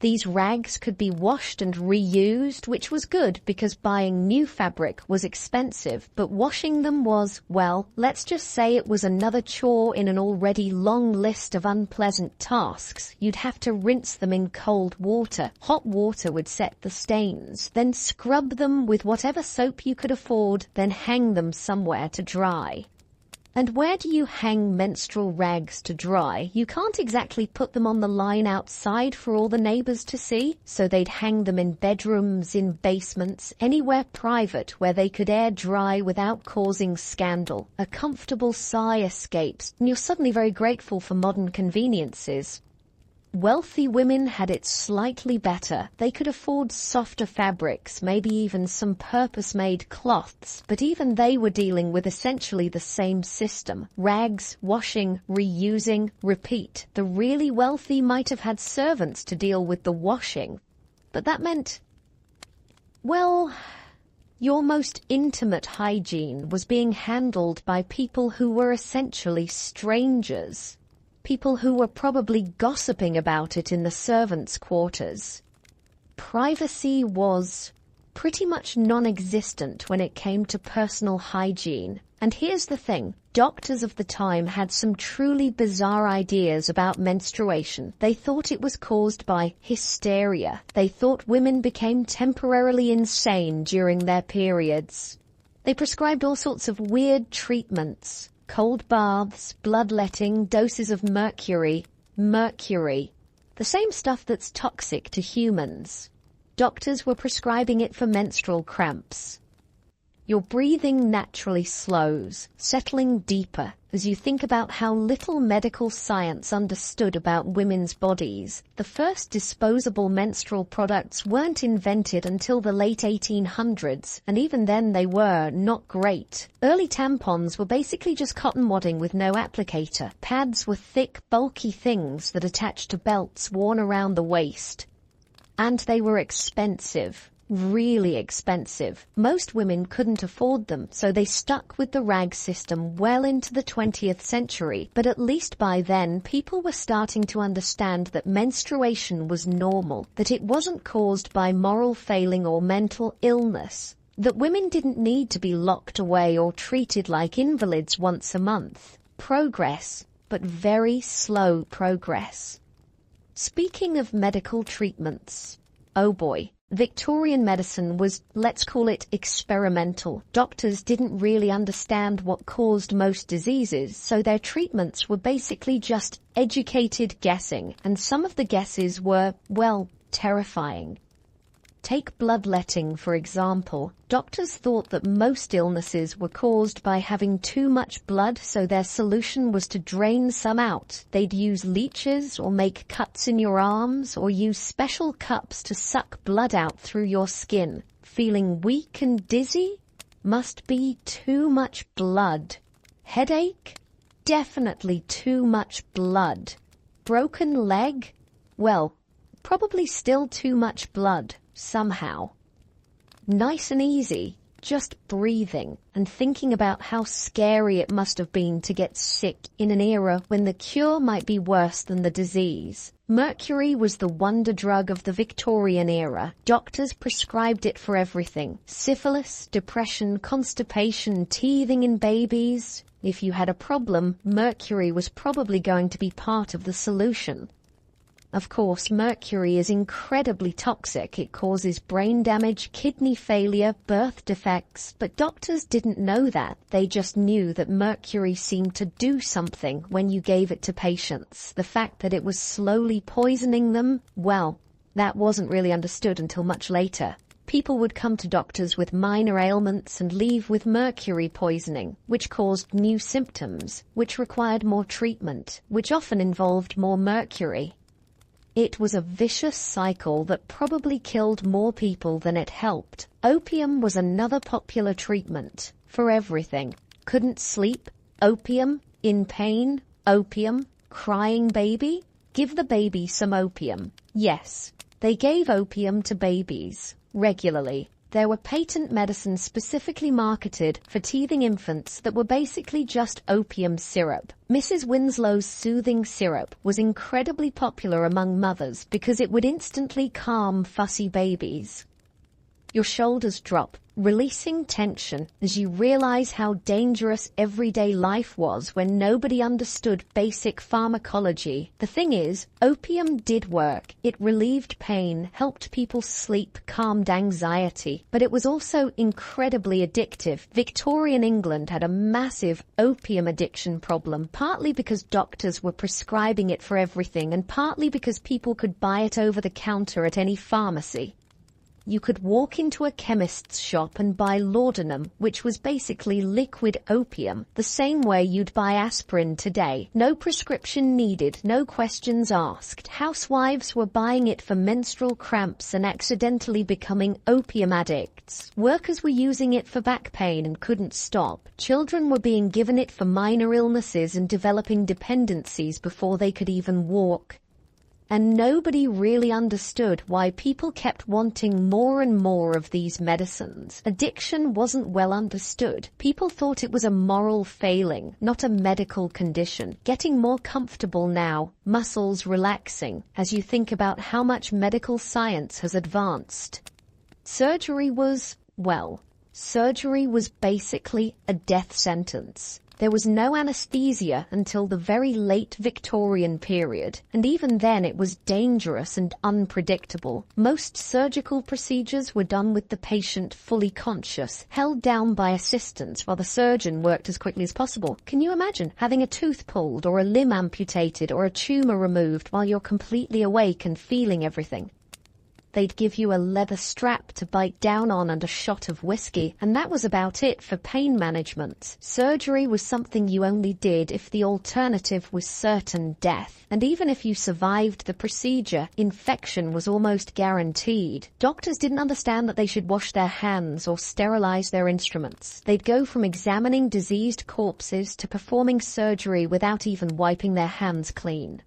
These rags could be washed and reused, which was good because buying new fabric was expensive, but washing them was, well, let's just say it was another chore in an already long list of unpleasant tasks. You'd have to rinse them in cold water. Hot water would set the stains, then scrub them with whatever soap you could afford, then hang them somewhere to dry. And where do you hang menstrual rags to dry? You can't exactly put them on the line outside for all the neighbors to see, so they'd hang them in bedrooms, in basements, anywhere private where they could air dry without causing scandal. A comfortable sigh escapes, and you're suddenly very grateful for modern conveniences. Wealthy women had it slightly better. They could afford softer fabrics, maybe even some purpose-made cloths, but even they were dealing with essentially the same system. Rags, washing, reusing, repeat. The really wealthy might have had servants to deal with the washing, but that meant, well, your most intimate hygiene was being handled by people who were essentially strangers. People who were probably gossiping about it in the servants' quarters. Privacy was pretty much non-existent when it came to personal hygiene. And here's the thing, doctors of the time had some truly bizarre ideas about menstruation. They thought it was caused by hysteria. They thought women became temporarily insane during their periods. They prescribed all sorts of weird treatments. Cold baths, bloodletting, doses of mercury. Mercury. The same stuff that's toxic to humans. Doctors were prescribing it for menstrual cramps. Your breathing naturally slows, settling deeper as you think about how little medical science understood about women's bodies. The first disposable menstrual products weren't invented until the late 1800s, and even then they were not great. Early tampons were basically just cotton wadding with no applicator. Pads were thick, bulky things that attached to belts worn around the waist. And they were expensive. Really expensive. Most women couldn't afford them, so they stuck with the rag system well into the 20th century. But at least by then, people were starting to understand that menstruation was normal, that it wasn't caused by moral failing or mental illness, that women didn't need to be locked away or treated like invalids once a month. Progress, but very slow progress. Speaking of medical treatments, oh boy. Victorian medicine was, let's call it, experimental. Doctors didn't really understand what caused most diseases, so their treatments were basically just educated guessing, and some of the guesses were, well, terrifying. Take bloodletting, for example. Doctors thought that most illnesses were caused by having too much blood, so their solution was to drain some out. They'd use leeches or make cuts in your arms or use special cups to suck blood out through your skin. Feeling weak and dizzy? Must be too much blood. Headache? Definitely too much blood. Broken leg? Well, probably still too much blood. Somehow. Nice and easy, just breathing and thinking about how scary it must have been to get sick in an era when the cure might be worse than the disease. Mercury was the wonder drug of the Victorian era. Doctors prescribed it for everything. Syphilis, depression, constipation, teething in babies. If you had a problem, mercury was probably going to be part of the solution. Of course, mercury is incredibly toxic. It causes brain damage, kidney failure, birth defects. But doctors didn't know that. They just knew that mercury seemed to do something when you gave it to patients. The fact that it was slowly poisoning them, well, that wasn't really understood until much later. People would come to doctors with minor ailments and leave with mercury poisoning, which caused new symptoms, which required more treatment, which often involved more mercury. It was a vicious cycle that probably killed more people than it helped. Opium was another popular treatment for everything. Couldn't sleep? Opium. In pain? Opium. Crying baby? Give the baby some opium. Yes, they gave opium to babies regularly. There were patent medicines specifically marketed for teething infants that were basically just opium syrup. Mrs. Winslow's soothing syrup was incredibly popular among mothers because it would instantly calm fussy babies. Your shoulders drop, releasing tension as you realize how dangerous everyday life was when nobody understood basic pharmacology. The thing is, opium did work. It relieved pain, helped people sleep, calmed anxiety, but it was also incredibly addictive. Victorian England had a massive opium addiction problem, partly because doctors were prescribing it for everything and partly because people could buy it over the counter at any pharmacy. You could walk into a chemist's shop and buy laudanum, which was basically liquid opium, the same way you'd buy aspirin today. No prescription needed, no questions asked. Housewives were buying it for menstrual cramps and accidentally becoming opium addicts. Workers were using it for back pain and couldn't stop. Children were being given it for minor illnesses and developing dependencies before they could even walk. And nobody really understood why people kept wanting more and more of these medicines. Addiction wasn't well understood. People thought it was a moral failing, not a medical condition. Getting more comfortable now, muscles relaxing, as you think about how much medical science has advanced. Surgery was basically a death sentence. There was no anesthesia until the very late Victorian period, and even then it was dangerous and unpredictable. Most surgical procedures were done with the patient fully conscious, held down by assistants while the surgeon worked as quickly as possible. Can you imagine having a tooth pulled or a limb amputated or a tumor removed while you're completely awake and feeling everything? They'd give you a leather strap to bite down on and a shot of whiskey, and that was about it for pain management. Surgery was something you only did if the alternative was certain death. And even if you survived the procedure, infection was almost guaranteed. Doctors didn't understand that they should wash their hands or sterilize their instruments. They'd go from examining diseased corpses to performing surgery without even wiping their hands clean.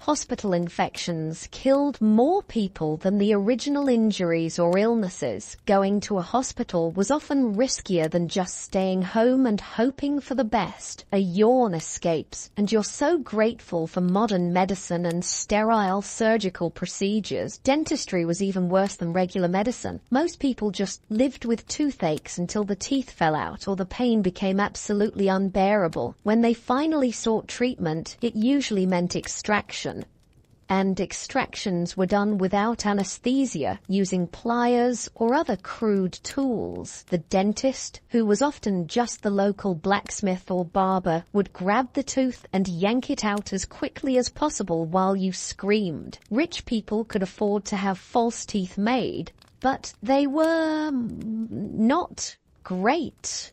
Hospital infections killed more people than the original injuries or illnesses. Going to a hospital was often riskier than just staying home and hoping for the best. A yawn escapes, and you're so grateful for modern medicine and sterile surgical procedures. Dentistry was even worse than regular medicine. Most people just lived with toothaches until the teeth fell out or the pain became absolutely unbearable. When they finally sought treatment, it usually meant extraction. And extractions were done without anesthesia, using pliers or other crude tools. The dentist, who was often just the local blacksmith or barber, would grab the tooth and yank it out as quickly as possible while you screamed. Rich people could afford to have false teeth made, but they were not great.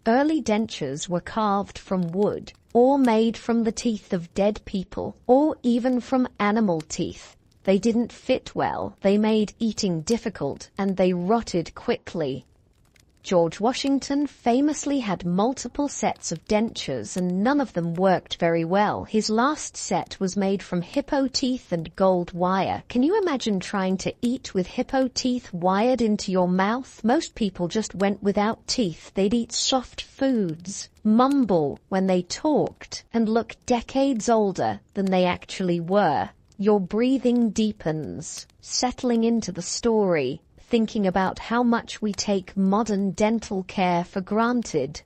Early dentures were carved from wood, or made from the teeth of dead people, or even from animal teeth. They didn't fit well, they made eating difficult, and they rotted quickly. George Washington famously had multiple sets of dentures, and none of them worked very well. His last set was made from hippo teeth and gold wire. Can you imagine trying to eat with hippo teeth wired into your mouth? Most people just went without teeth. They'd eat soft foods, mumble when they talked, and look decades older than they actually were. Your breathing deepens, settling into the story, thinking about how much we take modern dental care for granted.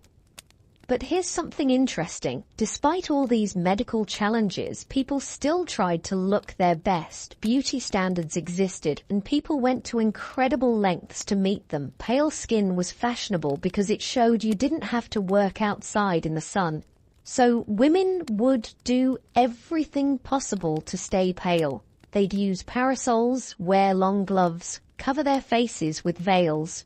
But here's something interesting. Despite all these medical challenges, people still tried to look their best. Beauty standards existed, and people went to incredible lengths to meet them. Pale skin was fashionable because it showed you didn't have to work outside in the sun. So women would do everything possible to stay pale. They'd use parasols, wear long gloves, cover their faces with veils.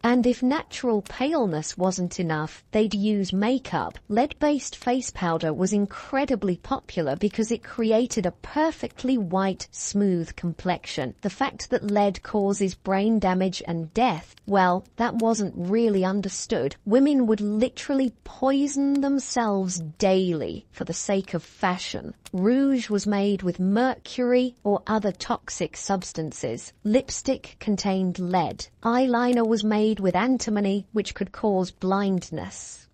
And if natural paleness wasn't enough, they'd use makeup. Lead-based face powder was incredibly popular because it created a perfectly white, smooth complexion. The fact that lead causes brain damage and death, well, that wasn't really understood. Women would literally poison themselves daily for the sake of fashion. Rouge was made with mercury or other toxic substances. Lipstick contained lead. Eyeliner was made with antimony, which could cause blindness.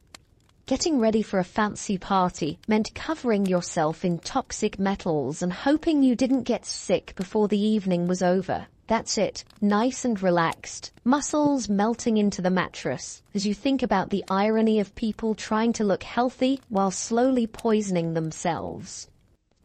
Getting ready for a fancy party meant covering yourself in toxic metals and hoping you didn't get sick before the evening was over. That's it, nice and relaxed, muscles melting into the mattress as you think about the irony of people trying to look healthy while slowly poisoning themselves.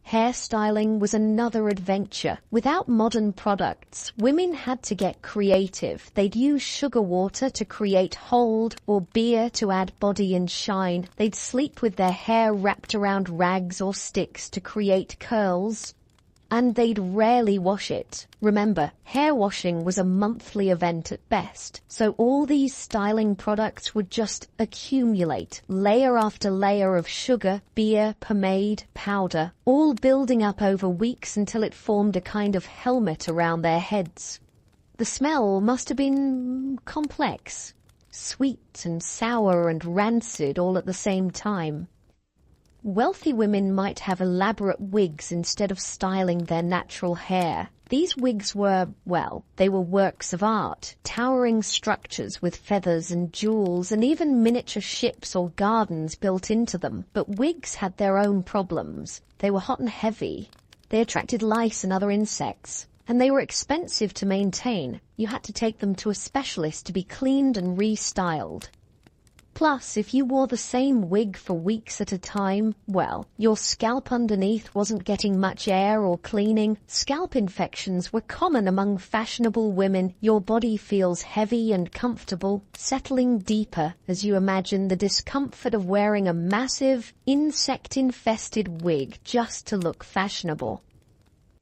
Hairstyling was another adventure. Without modern products, women had to get creative. They'd use sugar water to create hold or beer to add body and shine. They'd sleep with their hair wrapped around rags or sticks to create curls. And they'd rarely wash it. Remember, hair washing was a monthly event at best, so all these styling products would just accumulate, layer after layer of sugar, beer, pomade, powder, all building up over weeks until it formed a kind of helmet around their heads. The smell must have been complex, sweet and sour and rancid all at the same time. Wealthy women might have elaborate wigs instead of styling their natural hair. These wigs were, well, they were works of art, towering structures with feathers and jewels and even miniature ships or gardens built into them. But wigs had their own problems. They were hot and heavy. They attracted lice and other insects. And they were expensive to maintain. You had to take them to a specialist to be cleaned and restyled. Plus, if you wore the same wig for weeks at a time, well, your scalp underneath wasn't getting much air or cleaning. Scalp infections were common among fashionable women. Your body feels heavy and comfortable, settling deeper as you imagine the discomfort of wearing a massive, insect-infested wig just to look fashionable.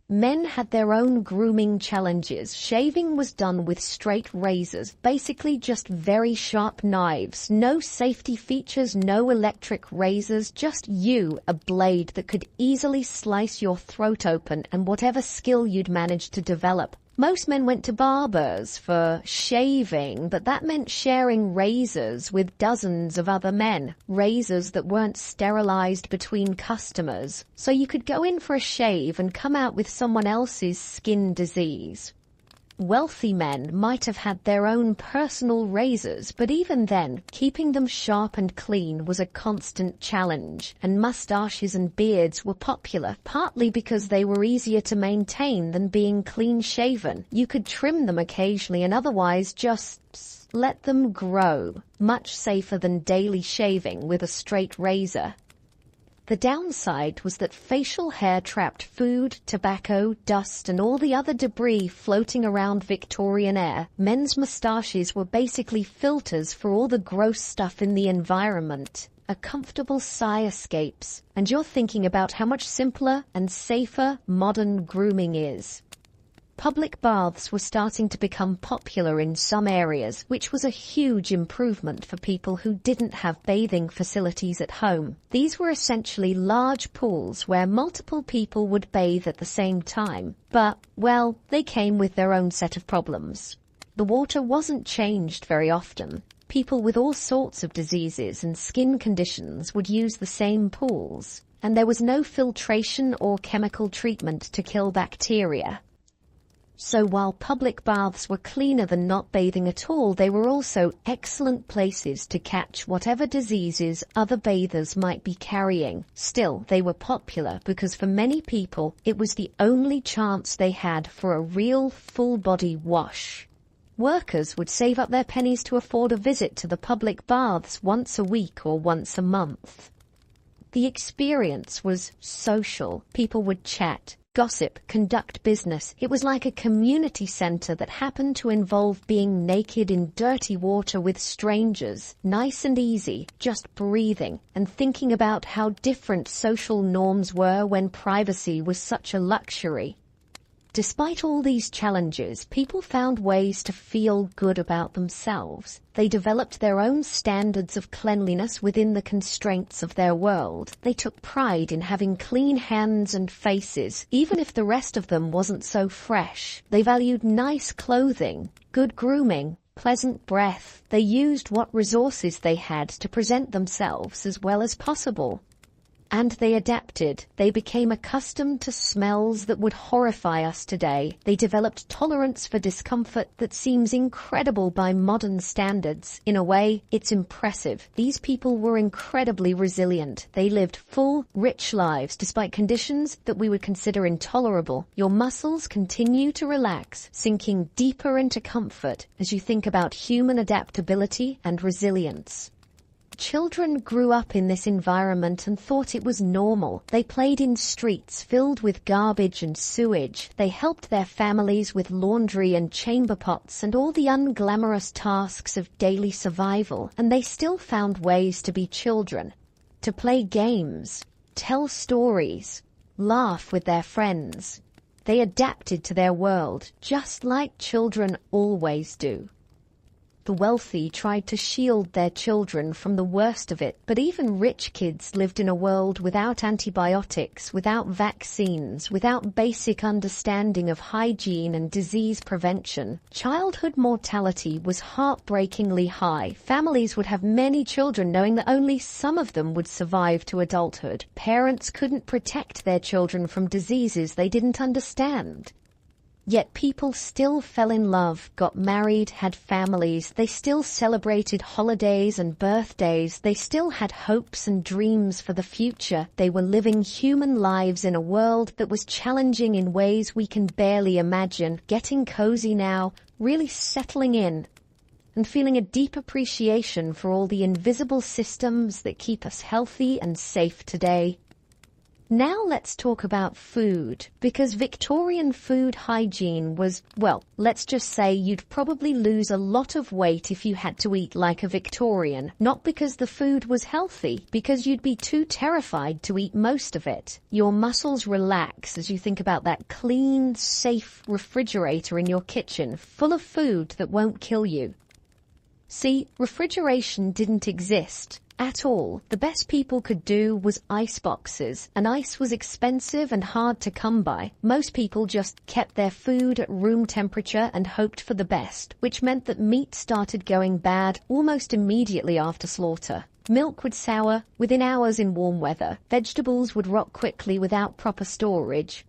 Men had their own grooming challenges. Shaving was done with straight razors, basically just very sharp knives. No safety features, no electric razors, just a blade that could easily slice your throat open and whatever skill you'd managed to develop. Most men went to barbers for shaving, but that meant sharing razors with dozens of other men, razors that weren't sterilized between customers, so you could go in for a shave and come out with someone else's skin disease. Wealthy men might have had their own personal razors, but even then, keeping them sharp and clean was a constant challenge, and mustaches and beards were popular, partly because they were easier to maintain than being clean-shaven. You could trim them occasionally and otherwise just let them grow, much safer than daily shaving with a straight razor. The downside was that facial hair trapped food, tobacco, dust, and all the other debris floating around Victorian air. Men's moustaches were basically filters for all the gross stuff in the environment. A comfortable sigh escapes, and you're thinking about how much simpler and safer modern grooming is. Public baths were starting to become popular in some areas, which was a huge improvement for people who didn't have bathing facilities at home. These were essentially large pools where multiple people would bathe at the same time. But, well, they came with their own set of problems. The water wasn't changed very often. People with all sorts of diseases and skin conditions would use the same pools, and there was no filtration or chemical treatment to kill bacteria. So while public baths were cleaner than not bathing at all, they were also excellent places to catch whatever diseases other bathers might be carrying. Still, they were popular because for many people, it was the only chance they had for a real full-body wash. Workers would save up their pennies to afford a visit to the public baths once a week or once a month. The experience was social. People would chat, gossip, conduct business. It was like a community center that happened to involve being naked in dirty water with strangers, nice and easy, just breathing and thinking about how different social norms were when privacy was such a luxury. Despite all these challenges, people found ways to feel good about themselves. They developed their own standards of cleanliness within the constraints of their world. They took pride in having clean hands and faces, even if the rest of them wasn't so fresh. They valued nice clothing, good grooming, pleasant breath. They used what resources they had to present themselves as well as possible. And they adapted. They became accustomed to smells that would horrify us today. They developed tolerance for discomfort that seems incredible by modern standards. In a way, it's impressive. These people were incredibly resilient. They lived full, rich lives despite conditions that we would consider intolerable. Your muscles continue to relax, sinking deeper into comfort as you think about human adaptability and resilience. Children grew up in this environment and thought it was normal. They played in streets filled with garbage and sewage. They helped their families with laundry and chamber pots and all the unglamorous tasks of daily survival. And they still found ways to be children, to play games, tell stories, laugh with their friends. They adapted to their world, just like children always do. The wealthy tried to shield their children from the worst of it, but even rich kids lived in a world without antibiotics, without vaccines, without basic understanding of hygiene and disease prevention. Childhood mortality was heartbreakingly high. Families would have many children knowing that only some of them would survive to adulthood. Parents couldn't protect their children from diseases they didn't understand. Yet people still fell in love, got married, had families. They still celebrated holidays and birthdays. They still had hopes and dreams for the future. They were living human lives in a world that was challenging in ways we can barely imagine. Getting cozy now, really settling in, and feeling a deep appreciation for all the invisible systems that keep us healthy and safe today. Now let's talk about food, because Victorian food hygiene was, well, let's just say you'd probably lose a lot of weight if you had to eat like a Victorian, not because the food was healthy, because you'd be too terrified to eat most of it. Your muscles relax as you think about that clean, safe refrigerator in your kitchen, full of food that won't kill you. See, refrigeration didn't exist at all. The best people could do was ice boxes, and ice was expensive and hard to come by. Most people just kept their food at room temperature and hoped for the best, which meant that meat started going bad almost immediately after slaughter. Milk would sour within hours in warm weather. Vegetables would rot quickly without proper storage.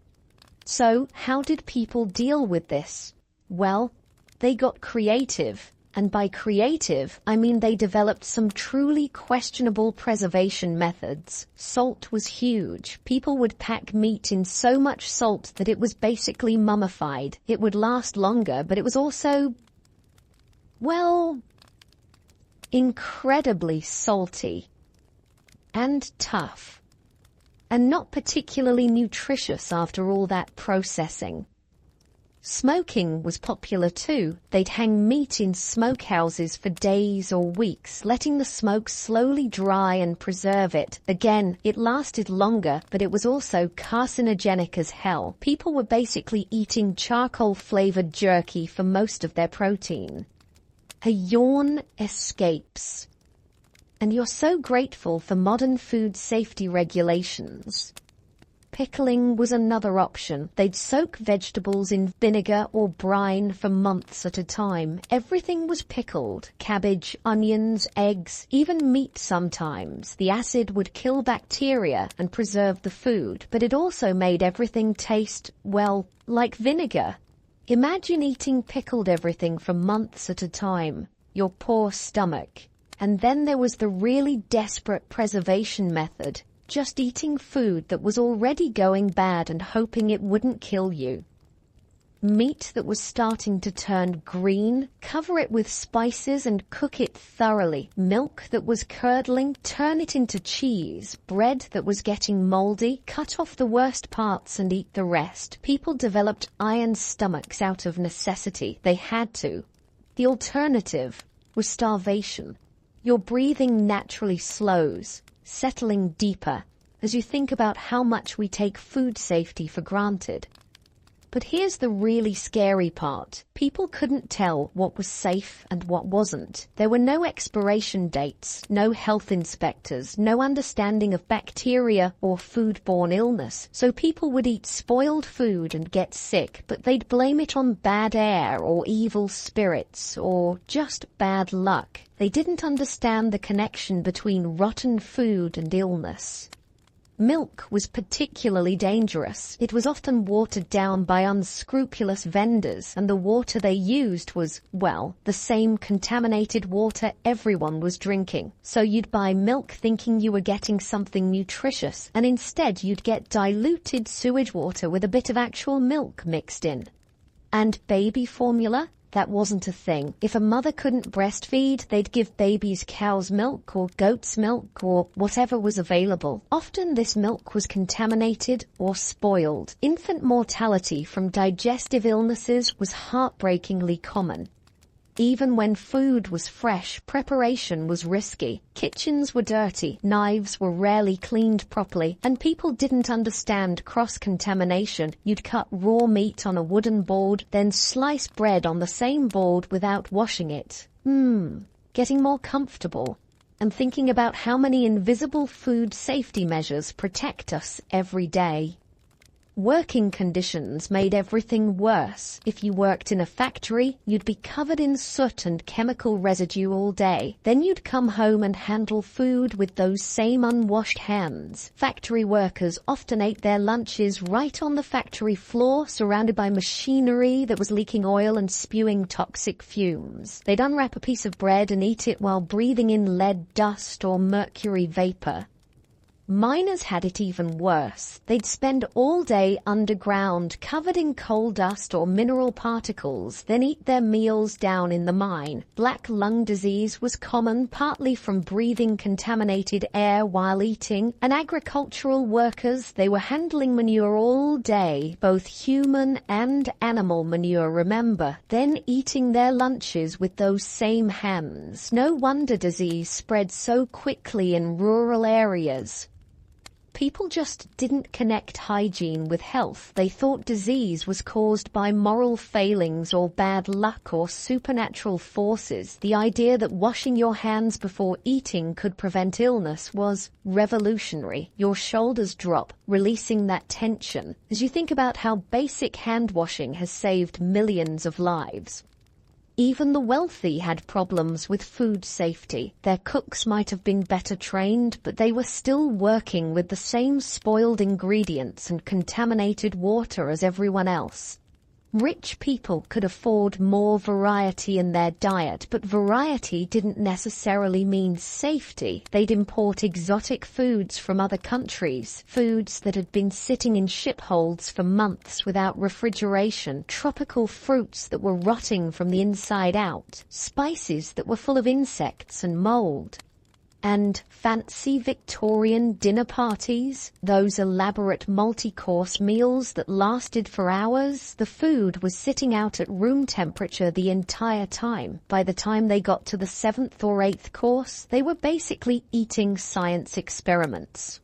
So, how did people deal with this? Well, they got creative. And by creative, I mean they developed some truly questionable preservation methods. Salt was huge. People would pack meat in so much salt that it was basically mummified. It would last longer, but it was also, well, incredibly salty and tough, and not particularly nutritious after all that processing. Smoking was popular too. They'd hang meat in smokehouses for days or weeks, letting the smoke slowly dry and preserve it. Again, it lasted longer, but it was also carcinogenic as hell. People were basically eating charcoal-flavored jerky for most of their protein. A yawn escapes. And you're so grateful for modern food safety regulations. Pickling was another option. They'd soak vegetables in vinegar or brine for months at a time. Everything was pickled. Cabbage, onions, eggs, even meat sometimes. The acid would kill bacteria and preserve the food, but it also made everything taste, well, like vinegar. Imagine eating pickled everything for months at a time. Your poor stomach. And then there was the really desperate preservation method. Just eating food that was already going bad and hoping it wouldn't kill you. Meat that was starting to turn green, cover it with spices and cook it thoroughly. Milk that was curdling, turn it into cheese. Bread that was getting moldy, cut off the worst parts and eat the rest. People developed iron stomachs out of necessity. They had to. The alternative was starvation. Your breathing naturally slows, settling deeper as you think about how much we take food safety for granted. But here's the really scary part. People couldn't tell what was safe and what wasn't. There were no expiration dates, no health inspectors, no understanding of bacteria or foodborne illness. So people would eat spoiled food and get sick, but they'd blame it on bad air or evil spirits or just bad luck. They didn't understand the connection between rotten food and illness. Milk was particularly dangerous. It was often watered down by unscrupulous vendors, and the water they used was, well, the same contaminated water everyone was drinking. So you'd buy milk thinking you were getting something nutritious, and instead you'd get diluted sewage water with a bit of actual milk mixed in. And baby formula? That wasn't a thing. If a mother couldn't breastfeed, they'd give babies cow's milk or goat's milk or whatever was available. Often this milk was contaminated or spoiled. Infant mortality from digestive illnesses was heartbreakingly common. Even when food was fresh, preparation was risky. Kitchens were dirty, knives were rarely cleaned properly, and people didn't understand cross-contamination. You'd cut raw meat on a wooden board, then slice bread on the same board without washing it. Getting more comfortable and thinking about how many invisible food safety measures protect us every day. Working conditions made everything worse. If you worked in a factory, you'd be covered in soot and chemical residue all day. Then you'd come home and handle food with those same unwashed hands. Factory workers often ate their lunches right on the factory floor, surrounded by machinery that was leaking oil and spewing toxic fumes. They'd unwrap a piece of bread and eat it while breathing in lead dust or mercury vapor. Miners had it even worse. They'd spend all day underground, covered in coal dust or mineral particles, then eat their meals down in the mine. Black lung disease was common, partly from breathing contaminated air while eating. And agricultural workers, they were handling manure all day, both human and animal manure, remember, then eating their lunches with those same hands. No wonder disease spread so quickly in rural areas. People just didn't connect hygiene with health. They thought disease was caused by moral failings or bad luck or supernatural forces. The idea that washing your hands before eating could prevent illness was revolutionary. Your shoulders drop, releasing that tension, as you think about how basic hand washing has saved millions of lives. Even the wealthy had problems with food safety. Their cooks might have been better trained, but they were still working with the same spoiled ingredients and contaminated water as everyone else. Rich people could afford more variety in their diet, but variety didn't necessarily mean safety. They'd import exotic foods from other countries, foods that had been sitting in shipholds for months without refrigeration, tropical fruits that were rotting from the inside out, spices that were full of insects and mold. And fancy Victorian dinner parties, those elaborate multi-course meals that lasted for hours. The food was sitting out at room temperature the entire time. By the time they got to the 7th or 8th course, they were basically eating science experiments.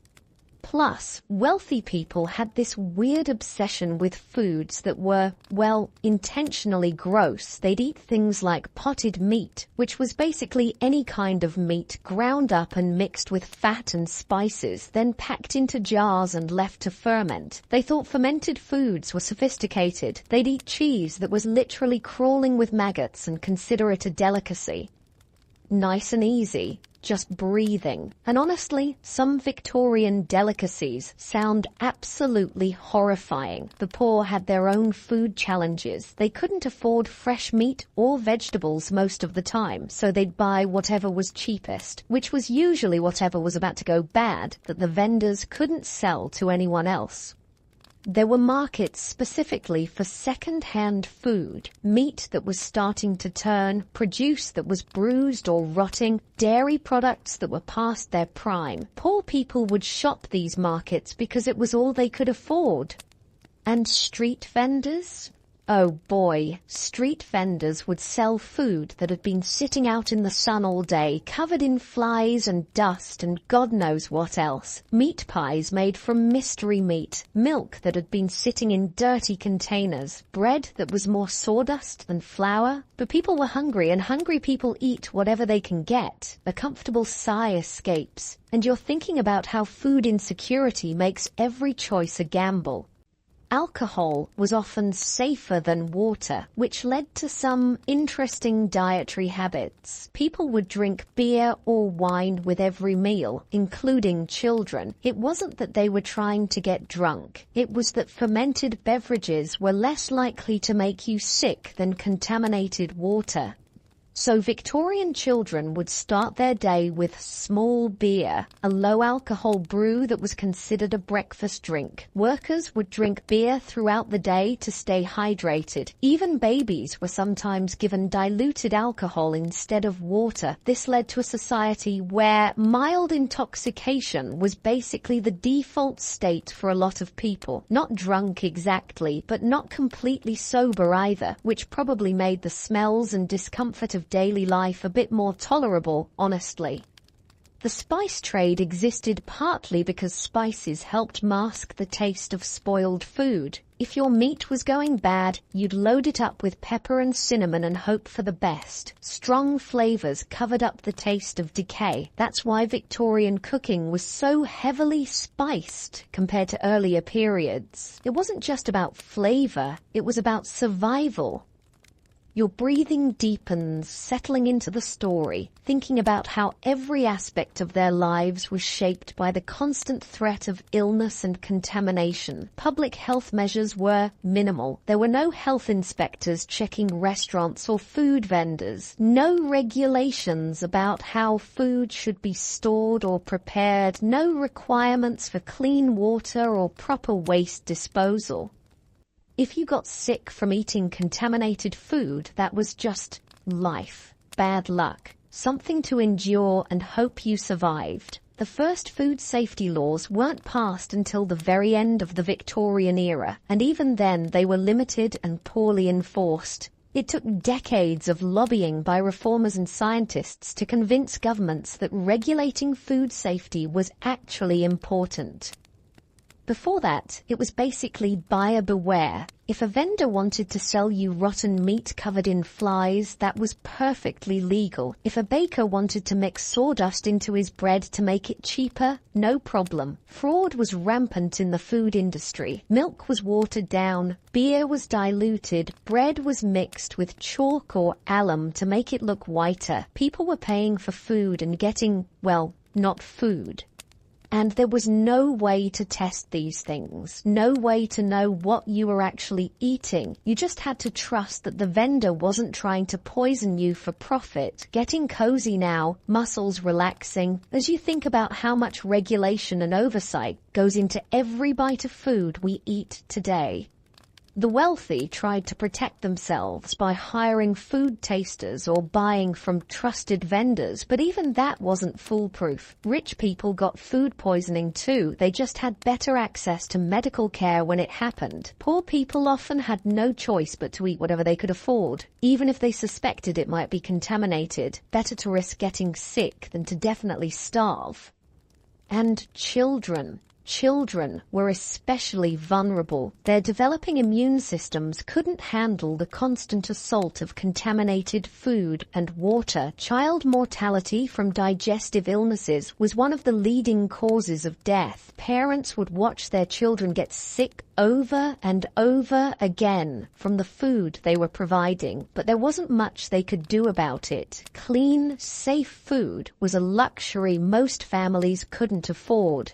Plus, wealthy people had this weird obsession with foods that were, well, intentionally gross. They'd eat things like potted meat, which was basically any kind of meat ground up and mixed with fat and spices, then packed into jars and left to ferment. They thought fermented foods were sophisticated. They'd eat cheese that was literally crawling with maggots and consider it a delicacy. Nice and easy. Just breathing. And honestly, some Victorian delicacies sound absolutely horrifying. The poor had their own food challenges. They couldn't afford fresh meat or vegetables most of the time, so they'd buy whatever was cheapest, which was usually whatever was about to go bad that the vendors couldn't sell to anyone else. There were markets specifically for second-hand food, meat that was starting to turn, produce that was bruised or rotting, dairy products that were past their prime. Poor people would shop these markets because it was all they could afford. And street vendors? Oh boy, street vendors would sell food that had been sitting out in the sun all day, covered in flies and dust and God knows what else. Meat pies made from mystery meat, milk that had been sitting in dirty containers, bread that was more sawdust than flour. But people were hungry, and hungry people eat whatever they can get. A comfortable sigh escapes, and you're thinking about how food insecurity makes every choice a gamble. Alcohol was often safer than water, which led to some interesting dietary habits. People would drink beer or wine with every meal, including children. It wasn't that they were trying to get drunk. It was that fermented beverages were less likely to make you sick than contaminated water. So Victorian children would start their day with small beer, a low-alcohol brew that was considered a breakfast drink. Workers would drink beer throughout the day to stay hydrated. Even babies were sometimes given diluted alcohol instead of water. This led to a society where mild intoxication was basically the default state for a lot of people. Not drunk exactly, but not completely sober either, which probably made the smells and discomfort of daily life a bit more tolerable, honestly. The spice trade existed partly because spices helped mask the taste of spoiled food. If your meat was going bad, you'd load it up with pepper and cinnamon and hope for the best. Strong flavors covered up the taste of decay. That's why Victorian cooking was so heavily spiced compared to earlier periods. It wasn't just about flavor, it was about survival. Your breathing deepens, settling into the story, thinking about how every aspect of their lives was shaped by the constant threat of illness and contamination. Public health measures were minimal. There were no health inspectors checking restaurants or food vendors. No regulations about how food should be stored or prepared. No requirements for clean water or proper waste disposal. If you got sick from eating contaminated food, that was just life. Bad luck. Something to endure and hope you survived. The first food safety laws weren't passed until the very end of the Victorian era, and even then they were limited and poorly enforced. It took decades of lobbying by reformers and scientists to convince governments that regulating food safety was actually important. Before that, it was basically buyer beware. If a vendor wanted to sell you rotten meat covered in flies, that was perfectly legal. If a baker wanted to mix sawdust into his bread to make it cheaper, no problem. Fraud was rampant in the food industry. Milk was watered down, beer was diluted, bread was mixed with chalk or alum to make it look whiter. People were paying for food and getting, well, not food. And there was no way to test these things, no way to know what you were actually eating. You just had to trust that the vendor wasn't trying to poison you for profit. Getting cozy now, muscles relaxing, as you think about how much regulation and oversight goes into every bite of food we eat today. The wealthy tried to protect themselves by hiring food tasters or buying from trusted vendors, but even that wasn't foolproof. Rich people got food poisoning too. They just had better access to medical care when it happened. Poor people often had no choice but to eat whatever they could afford. Even if they suspected it might be contaminated, better to risk getting sick than to definitely starve. And children. Children were especially vulnerable. Their developing immune systems couldn't handle the constant assault of contaminated food and water. Child mortality from digestive illnesses was one of the leading causes of death. Parents would watch their children get sick over and over again from the food they were providing, but there wasn't much they could do about it. Clean, safe food was a luxury most families couldn't afford.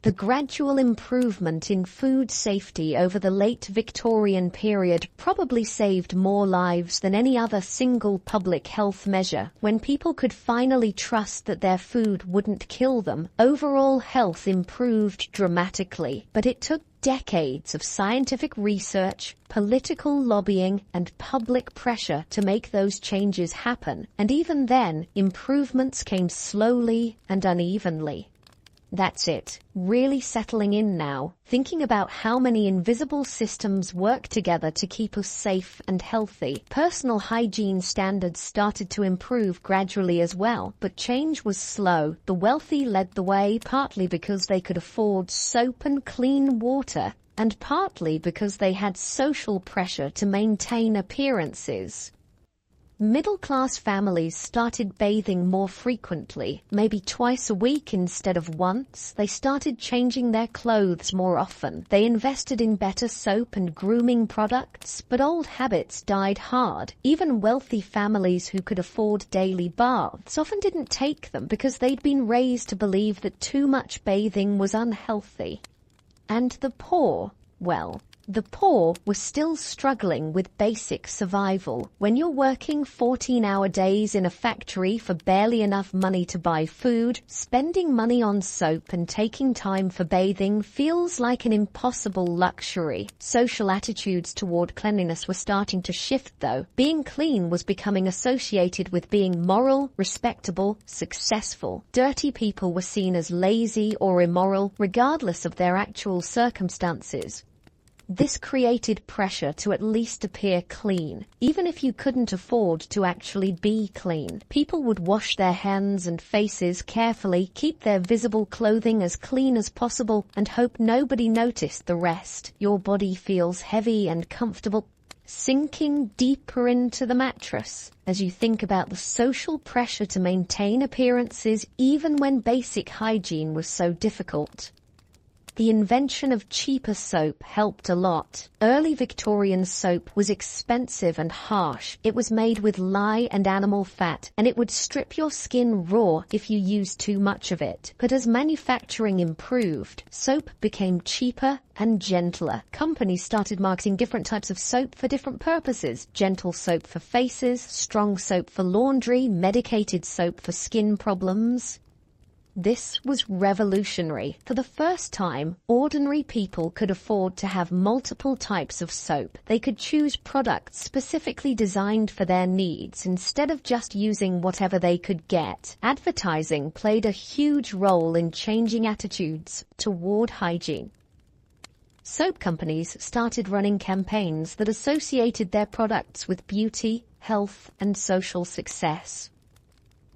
The gradual improvement in food safety over the late Victorian period probably saved more lives than any other single public health measure. When people could finally trust that their food wouldn't kill them, overall health improved dramatically. But it took decades of scientific research, political lobbying, and public pressure to make those changes happen. And even then, improvements came slowly and unevenly. That's it. Really settling in now, thinking about how many invisible systems work together to keep us safe and healthy. Personal hygiene standards started to improve gradually as well, but change was slow. The wealthy led the way, partly because they could afford soap and clean water, and partly because they had social pressure to maintain appearances. Middle-class families started bathing more frequently, maybe twice a week instead of once. They started changing their clothes more often. They invested in better soap and grooming products, but old habits died hard. Even wealthy families who could afford daily baths often didn't take them because they'd been raised to believe that too much bathing was unhealthy. And the poor, well, the poor were still struggling with basic survival. When you're working 14-hour days in a factory for barely enough money to buy food, spending money on soap and taking time for bathing feels like an impossible luxury. Social attitudes toward cleanliness were starting to shift, though. Being clean was becoming associated with being moral, respectable, successful. Dirty people were seen as lazy or immoral, regardless of their actual circumstances. This created pressure to at least appear clean. Even if you couldn't afford to actually be clean, people would wash their hands and faces carefully, keep their visible clothing as clean as possible, and hope nobody noticed the rest. Your body feels heavy and comfortable, sinking deeper into the mattress as you think about the social pressure to maintain appearances even when basic hygiene was so difficult. The invention of cheaper soap helped a lot. Early Victorian soap was expensive and harsh. It was made with lye and animal fat, and it would strip your skin raw if you used too much of it. But as manufacturing improved, soap became cheaper and gentler. Companies started marketing different types of soap for different purposes. Gentle soap for faces, strong soap for laundry, medicated soap for skin problems. This was revolutionary. For the first time, ordinary people could afford to have multiple types of soap. They could choose products specifically designed for their needs instead of just using whatever they could get. Advertising played a huge role in changing attitudes toward hygiene. Soap companies started running campaigns that associated their products with beauty, health, and social success.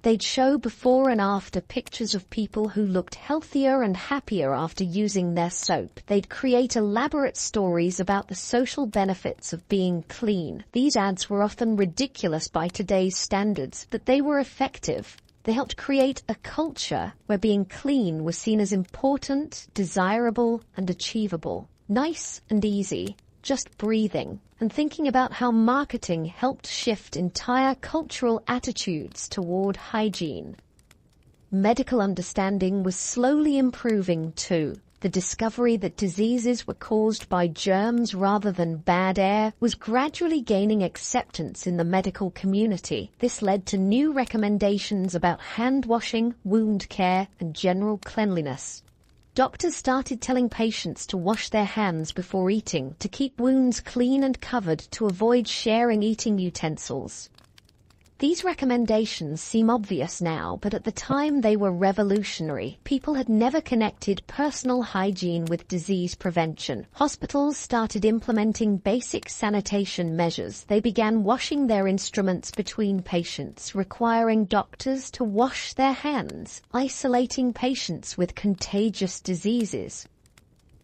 They'd show before and after pictures of people who looked healthier and happier after using their soap. They'd create elaborate stories about the social benefits of being clean. These ads were often ridiculous by today's standards, but they were effective. They helped create a culture where being clean was seen as important, desirable, and achievable. Nice and easy, just breathing. And thinking about how marketing helped shift entire cultural attitudes toward hygiene. Medical understanding was slowly improving too. The discovery that diseases were caused by germs rather than bad air was gradually gaining acceptance in the medical community. This led to new recommendations about hand washing, wound care, and general cleanliness. Doctors started telling patients to wash their hands before eating, to keep wounds clean and covered, to avoid sharing eating utensils. These recommendations seem obvious now, but at the time they were revolutionary. People had never connected personal hygiene with disease prevention. Hospitals started implementing basic sanitation measures. They began washing their instruments between patients, requiring doctors to wash their hands, isolating patients with contagious diseases.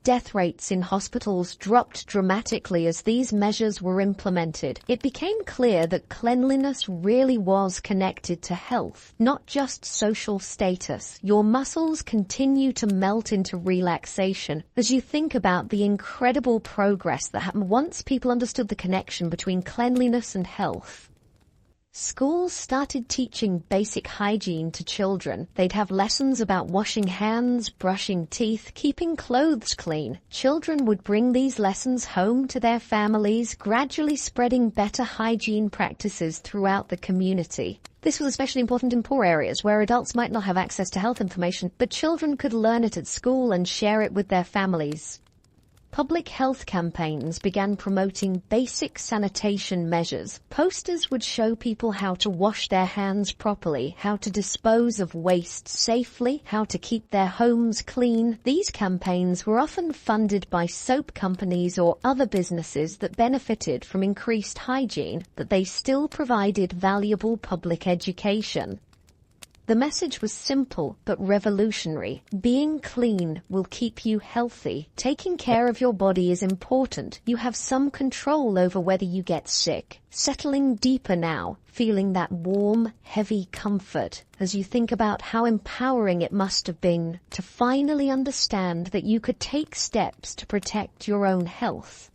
Death rates in hospitals dropped dramatically as these measures were implemented. It became clear that cleanliness really was connected to health, not just social status. Your muscles continue to melt into relaxation as you think about the incredible progress that happened once people understood the connection between cleanliness and health. Schools started teaching basic hygiene to children. They'd have lessons about washing hands, brushing teeth, keeping clothes clean. Children would bring these lessons home to their families, gradually spreading better hygiene practices throughout the community. This was especially important in poor areas where adults might not have access to health information, but children could learn it at school and share it with their families. Public health campaigns began promoting basic sanitation measures. Posters would show people how to wash their hands properly, how to dispose of waste safely, how to keep their homes clean. These campaigns were often funded by soap companies or other businesses that benefited from increased hygiene, but they still provided valuable public education. The message was simple but revolutionary. Being clean will keep you healthy. Taking care of your body is important. You have some control over whether you get sick. Settling deeper now, feeling that warm, heavy comfort as you think about how empowering it must have been to finally understand that you could take steps to protect your own health.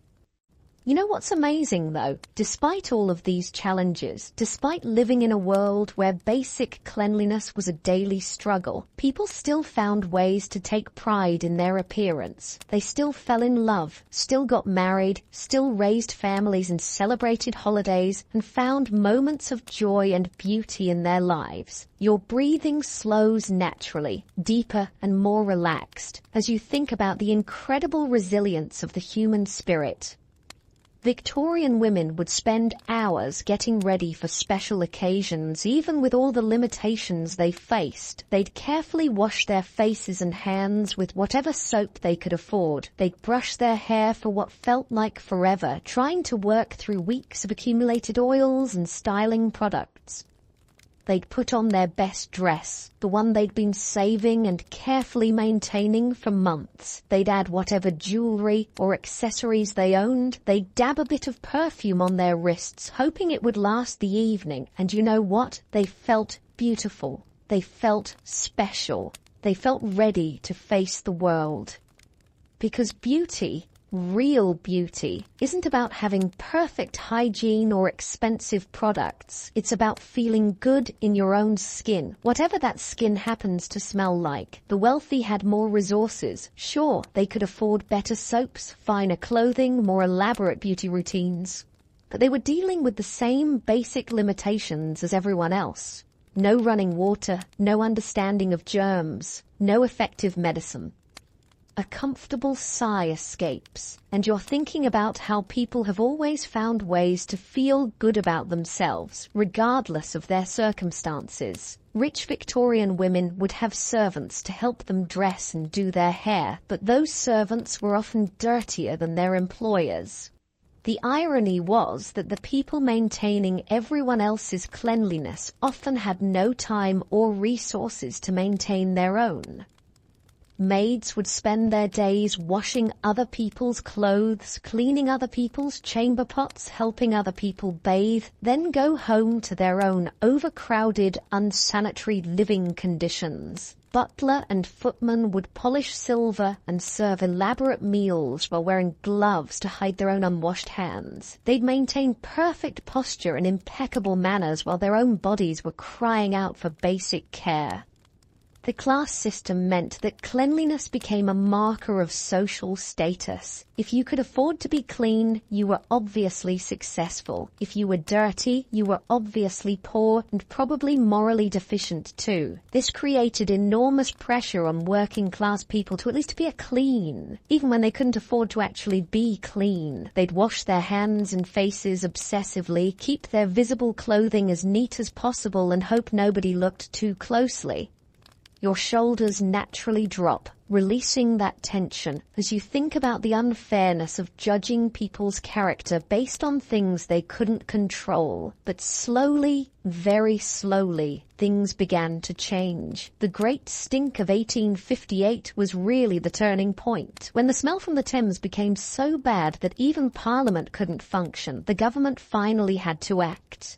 You know what's amazing, though? Despite all of these challenges, despite living in a world where basic cleanliness was a daily struggle, people still found ways to take pride in their appearance. They still fell in love, still got married, still raised families and celebrated holidays, and found moments of joy and beauty in their lives. Your breathing slows naturally, deeper and more relaxed, as you think about the incredible resilience of the human spirit. Victorian women would spend hours getting ready for special occasions, even with all the limitations they faced. They'd carefully wash their faces and hands with whatever soap they could afford. They'd brush their hair for what felt like forever, trying to work through weeks of accumulated oils and styling products. They'd put on their best dress, the one they'd been saving and carefully maintaining for months. They'd add whatever jewelry or accessories they owned. They'd dab a bit of perfume on their wrists, hoping it would last the evening. And you know what? They felt beautiful. They felt special. They felt ready to face the world. Because beauty, real beauty, isn't about having perfect hygiene or expensive products. It's about feeling good in your own skin, whatever that skin happens to smell like. The wealthy had more resources. Sure, they could afford better soaps, finer clothing, more elaborate beauty routines. But they were dealing with the same basic limitations as everyone else. No running water, no understanding of germs, no effective medicine. A comfortable sigh escapes, and you're thinking about how people have always found ways to feel good about themselves, regardless of their circumstances. Rich Victorian women would have servants to help them dress and do their hair, but those servants were often dirtier than their employers. The irony was that the people maintaining everyone else's cleanliness often had no time or resources to maintain their own. Maids would spend their days washing other people's clothes, cleaning other people's chamber pots, helping other people bathe, then go home to their own overcrowded, unsanitary living conditions. Butler and footman would polish silver and serve elaborate meals while wearing gloves to hide their own unwashed hands. They'd maintain perfect posture and impeccable manners while their own bodies were crying out for basic care. The class system meant that cleanliness became a marker of social status. If you could afford to be clean, you were obviously successful. If you were dirty, you were obviously poor and probably morally deficient too. This created enormous pressure on working class people to at least appear clean. Even when they couldn't afford to actually be clean, they'd wash their hands and faces obsessively, keep their visible clothing as neat as possible and hope nobody looked too closely. Your shoulders naturally drop, releasing that tension as you think about the unfairness of judging people's character based on things they couldn't control. But slowly, very slowly, things began to change. The Great Stink of 1858 was really the turning point. When the smell from the Thames became so bad that even Parliament couldn't function, the government finally had to act.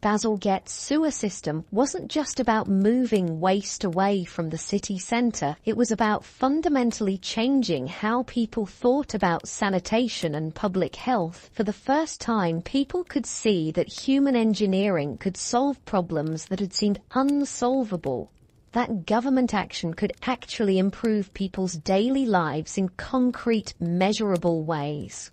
Bazalgette's sewer system wasn't just about moving waste away from the city centre, it was about fundamentally changing how people thought about sanitation and public health. For the first time, people could see that human engineering could solve problems that had seemed unsolvable. That government action could actually improve people's daily lives in concrete, measurable ways.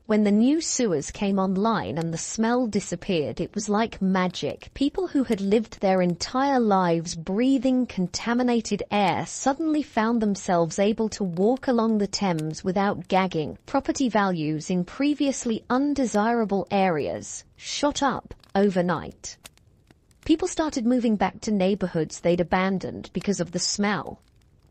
When the new sewers came online and the smell disappeared, it was like magic. People who had lived their entire lives breathing contaminated air suddenly found themselves able to walk along the Thames without gagging. Property values in previously undesirable areas shot up overnight. People started moving back to neighborhoods they'd abandoned because of the smell.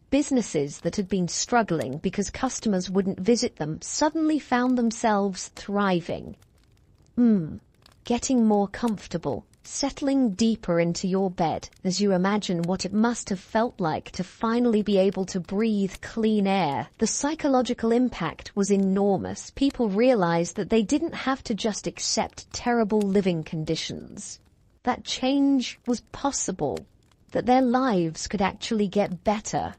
Businesses that had been struggling because customers wouldn't visit them suddenly found themselves thriving. Getting more comfortable, settling deeper into your bed as you imagine what it must have felt like to finally be able to breathe clean air. The psychological impact was enormous. People realized that they didn't have to just accept terrible living conditions. That change was possible, that their lives could actually get better.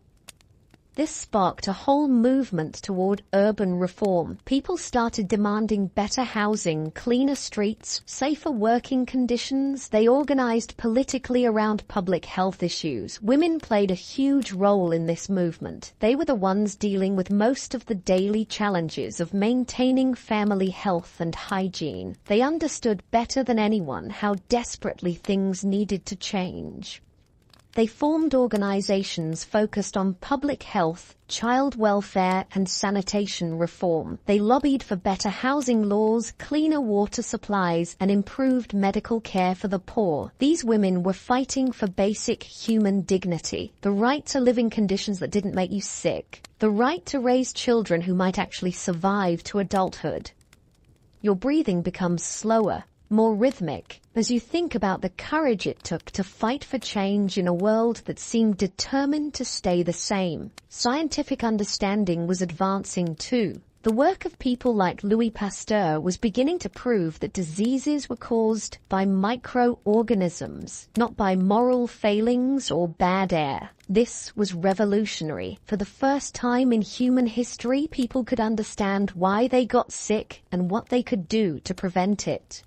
This sparked a whole movement toward urban reform. People started demanding better housing, cleaner streets, safer working conditions. They organized politically around public health issues. Women played a huge role in this movement. They were the ones dealing with most of the daily challenges of maintaining family health and hygiene. They understood better than anyone how desperately things needed to change. They formed organizations focused on public health, child welfare, and sanitation reform. They lobbied for better housing laws, cleaner water supplies, and improved medical care for the poor. These women were fighting for basic human dignity, the right to living conditions that didn't make you sick, the right to raise children who might actually survive to adulthood. Your breathing becomes slower, more rhythmic, as you think about the courage it took to fight for change in a world that seemed determined to stay the same. Scientific understanding was advancing too. The work of people like Louis Pasteur was beginning to prove that diseases were caused by microorganisms, not by moral failings or bad air. This was revolutionary. For the first time in human history, people could understand why they got sick and what they could do to prevent it.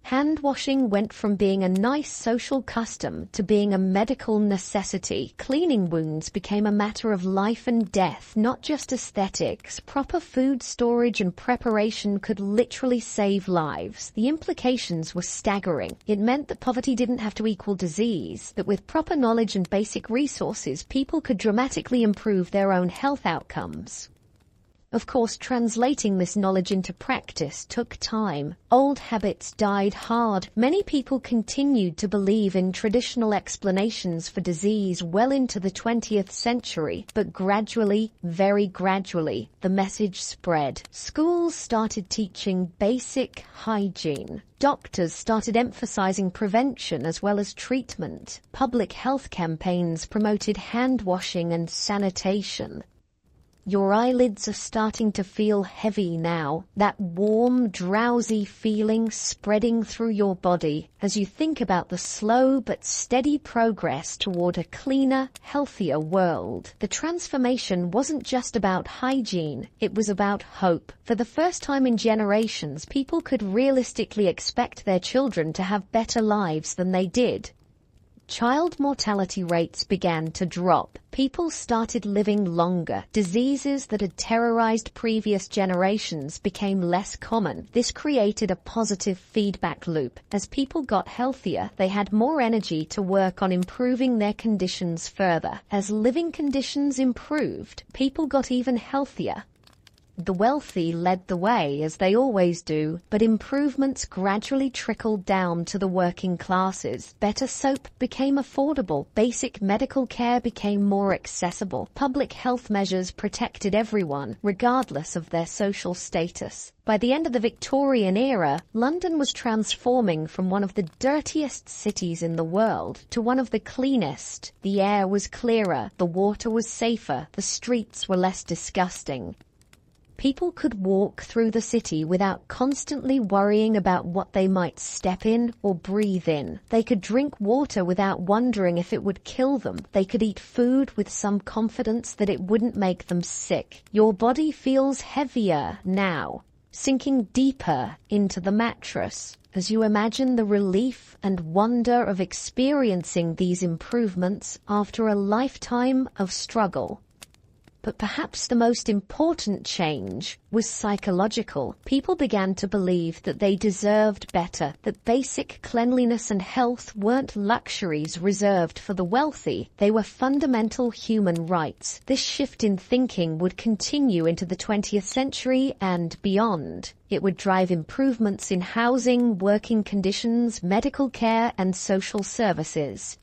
Hand washing went from being a nice social custom to being a medical necessity. Cleaning wounds became a matter of life and death, not just aesthetics. Proper food storage and preparation could literally save lives. The implications were staggering. It meant that poverty didn't have to equal disease, that with proper knowledge and basic resources, people could dramatically improve their own health outcomes. Of course, translating this knowledge into practice took time. Old habits died hard. Many people continued to believe in traditional explanations for disease well into the 20th century, but gradually, very gradually, the message spread. Schools started teaching basic hygiene. Doctors started emphasizing prevention as well as treatment. Public health campaigns promoted hand washing and sanitation. Your eyelids are starting to feel heavy now, that warm, drowsy feeling spreading through your body as you think about the slow but steady progress toward a cleaner, healthier world. The transformation wasn't just about hygiene, it was about hope. For the first time in generations, people could realistically expect their children to have better lives than they did. Child mortality rates began to drop. People started living longer. Diseases that had terrorized previous generations became less common. This created a positive feedback loop. As people got healthier, they had more energy to work on improving their conditions further. As living conditions improved, people got even healthier. The wealthy led the way, as they always do, but improvements gradually trickled down to the working classes. Better soap became affordable, basic medical care became more accessible, public health measures protected everyone, regardless of their social status. By the end of the Victorian era, London was transforming from one of the dirtiest cities in the world to one of the cleanest. The air was clearer, the water was safer, the streets were less disgusting. People could walk through the city without constantly worrying about what they might step in or breathe in. They could drink water without wondering if it would kill them. They could eat food with some confidence that it wouldn't make them sick. Your body feels heavier now, sinking deeper into the mattress as you imagine the relief and wonder of experiencing these improvements after a lifetime of struggle. But perhaps the most important change was psychological. People began to believe that they deserved better, that basic cleanliness and health weren't luxuries reserved for the wealthy. They were fundamental human rights. This shift in thinking would continue into the 20th century and beyond. It would drive improvements in housing, working conditions, medical care, and social services.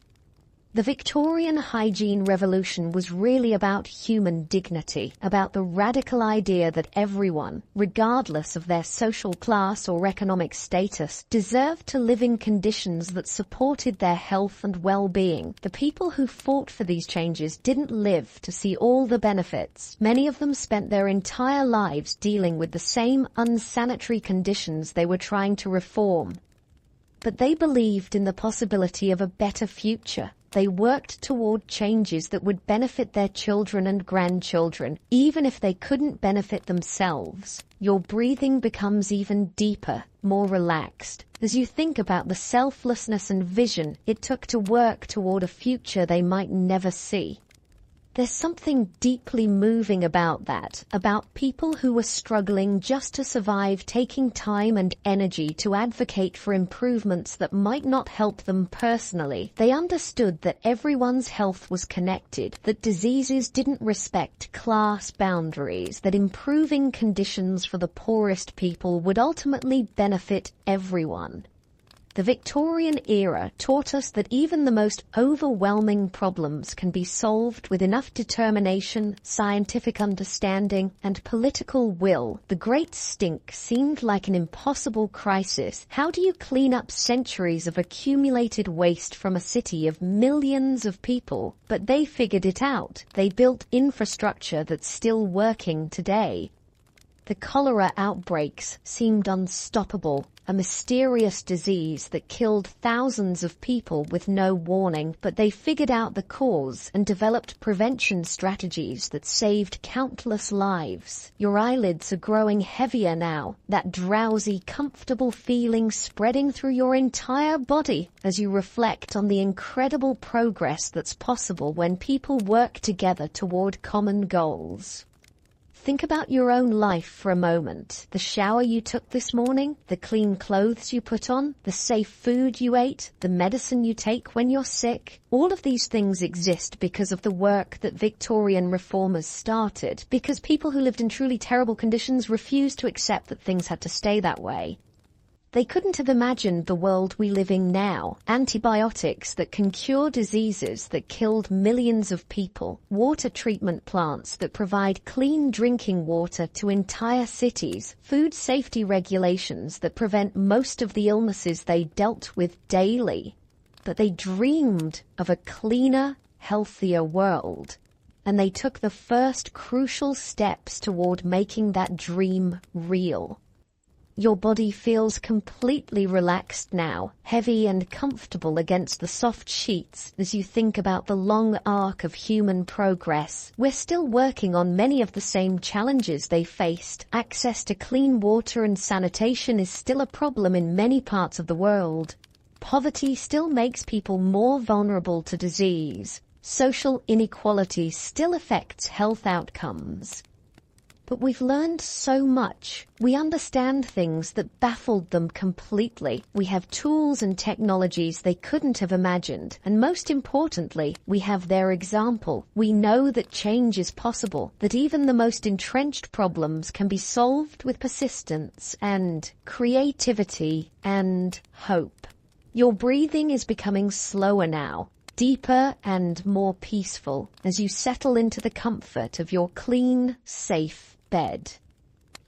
The Victorian hygiene revolution was really about human dignity, about the radical idea that everyone, regardless of their social class or economic status, deserved to live in conditions that supported their health and well-being. The people who fought for these changes didn't live to see all the benefits. Many of them spent their entire lives dealing with the same unsanitary conditions they were trying to reform. But they believed in the possibility of a better future. They worked toward changes that would benefit their children and grandchildren, even if they couldn't benefit themselves. Your breathing becomes even deeper, more relaxed, as you think about the selflessness and vision it took to work toward a future they might never see. There's something deeply moving about that, about people who were struggling just to survive, taking time and energy to advocate for improvements that might not help them personally. They understood that everyone's health was connected, that diseases didn't respect class boundaries, that improving conditions for the poorest people would ultimately benefit everyone. The Victorian era taught us that even the most overwhelming problems can be solved with enough determination, scientific understanding, and political will. The Great Stink seemed like an impossible crisis. How do you clean up centuries of accumulated waste from a city of millions of people? But they figured it out. They built infrastructure that's still working today. The cholera outbreaks seemed unstoppable, a mysterious disease that killed thousands of people with no warning, but they figured out the cause and developed prevention strategies that saved countless lives. Your eyelids are growing heavier now, that drowsy, comfortable feeling spreading through your entire body as you reflect on the incredible progress that's possible when people work together toward common goals. Think about your own life for a moment. The shower you took this morning, the clean clothes you put on, the safe food you ate, the medicine you take when you're sick. All of these things exist because of the work that Victorian reformers started, because people who lived in truly terrible conditions refused to accept that things had to stay that way. They couldn't have imagined the world we live in now. Antibiotics that can cure diseases that killed millions of people. Water treatment plants that provide clean drinking water to entire cities. Food safety regulations that prevent most of the illnesses they dealt with daily. But they dreamed of a cleaner, healthier world. And they took the first crucial steps toward making that dream real. Your body feels completely relaxed now, heavy and comfortable against the soft sheets as you think about the long arc of human progress. We're still working on many of the same challenges they faced. Access to clean water and sanitation is still a problem in many parts of the world. Poverty still makes people more vulnerable to disease. Social inequality still affects health outcomes. But we've learned so much. We understand things that baffled them completely. We have tools and technologies they couldn't have imagined. And most importantly, we have their example. We know that change is possible, that even the most entrenched problems can be solved with persistence and creativity and hope. Your breathing is becoming slower now, deeper and more peaceful as you settle into the comfort of your clean, safe bed.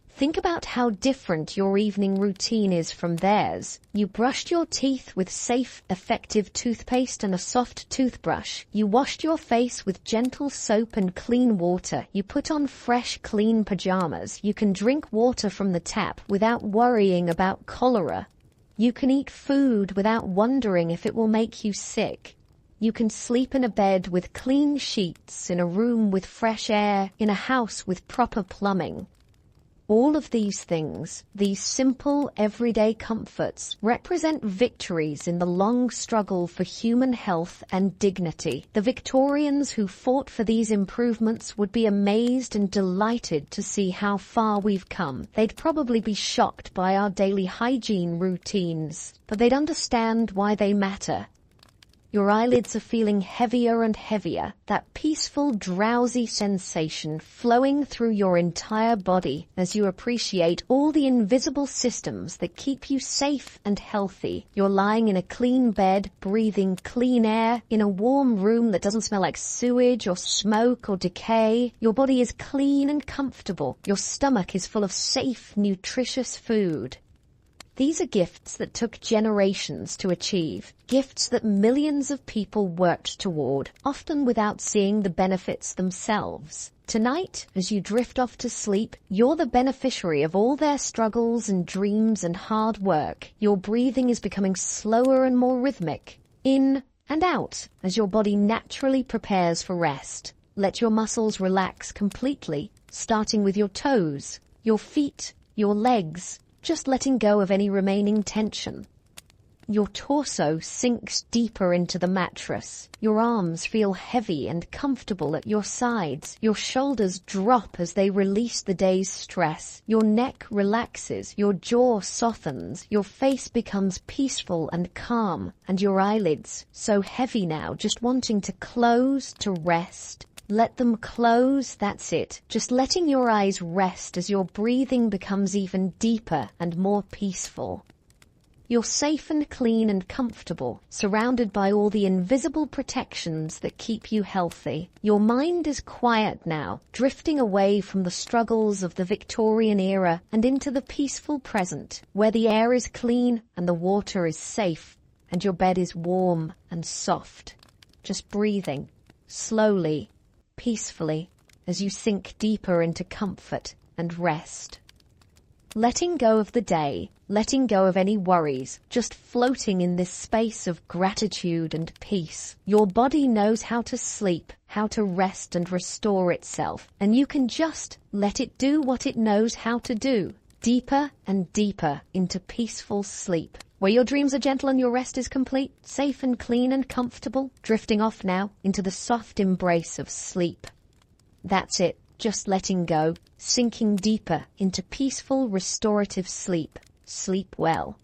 Think about how different your evening routine is from theirs. You brushed your teeth with safe, effective toothpaste and a soft toothbrush. You washed your face with gentle soap and clean water. You put on fresh, clean pajamas. You can drink water from the tap without worrying about cholera. You can eat food without wondering if it will make you sick. You can sleep in a bed with clean sheets, in a room with fresh air, in a house with proper plumbing. All of these things, these simple, everyday comforts, represent victories in the long struggle for human health and dignity. The Victorians who fought for these improvements would be amazed and delighted to see how far we've come. They'd probably be shocked by our daily hygiene routines, but they'd understand why they matter. Your eyelids are feeling heavier and heavier, that peaceful, drowsy sensation flowing through your entire body as you appreciate all the invisible systems that keep you safe and healthy. You're lying in a clean bed, breathing clean air, in a warm room that doesn't smell like sewage or smoke or decay. Your body is clean and comfortable. Your stomach is full of safe, nutritious food. These are gifts that took generations to achieve, gifts that millions of people worked toward, often without seeing the benefits themselves. Tonight, as you drift off to sleep, you're the beneficiary of all their struggles and dreams and hard work. Your breathing is becoming slower and more rhythmic, in and out, as your body naturally prepares for rest. Let your muscles relax completely, starting with your toes, your feet, your legs, just letting go of any remaining tension. Your torso sinks deeper into the mattress. Your arms feel heavy and comfortable at your sides. Your shoulders drop as they release the day's stress. Your neck relaxes. Your jaw softens. Your face becomes peaceful and calm. And your eyelids, so heavy now, just wanting to close, to rest. Let them close, that's it. Just letting your eyes rest as your breathing becomes even deeper and more peaceful. You're safe and clean and comfortable, surrounded by all the invisible protections that keep you healthy. Your mind is quiet now, drifting away from the struggles of the Victorian era and into the peaceful present, where the air is clean and the water is safe, and your bed is warm and soft. Just breathing, slowly, peacefully, as you sink deeper into comfort and rest. Letting go of the day, letting go of any worries, just floating in this space of gratitude and peace. Your body knows how to sleep, how to rest and restore itself, and you can just let it do what it knows how to do, deeper and deeper into peaceful sleep, where your dreams are gentle and your rest is complete, safe and clean and comfortable, drifting off now into the soft embrace of sleep. That's it, just letting go, sinking deeper into peaceful, restorative sleep. Sleep well.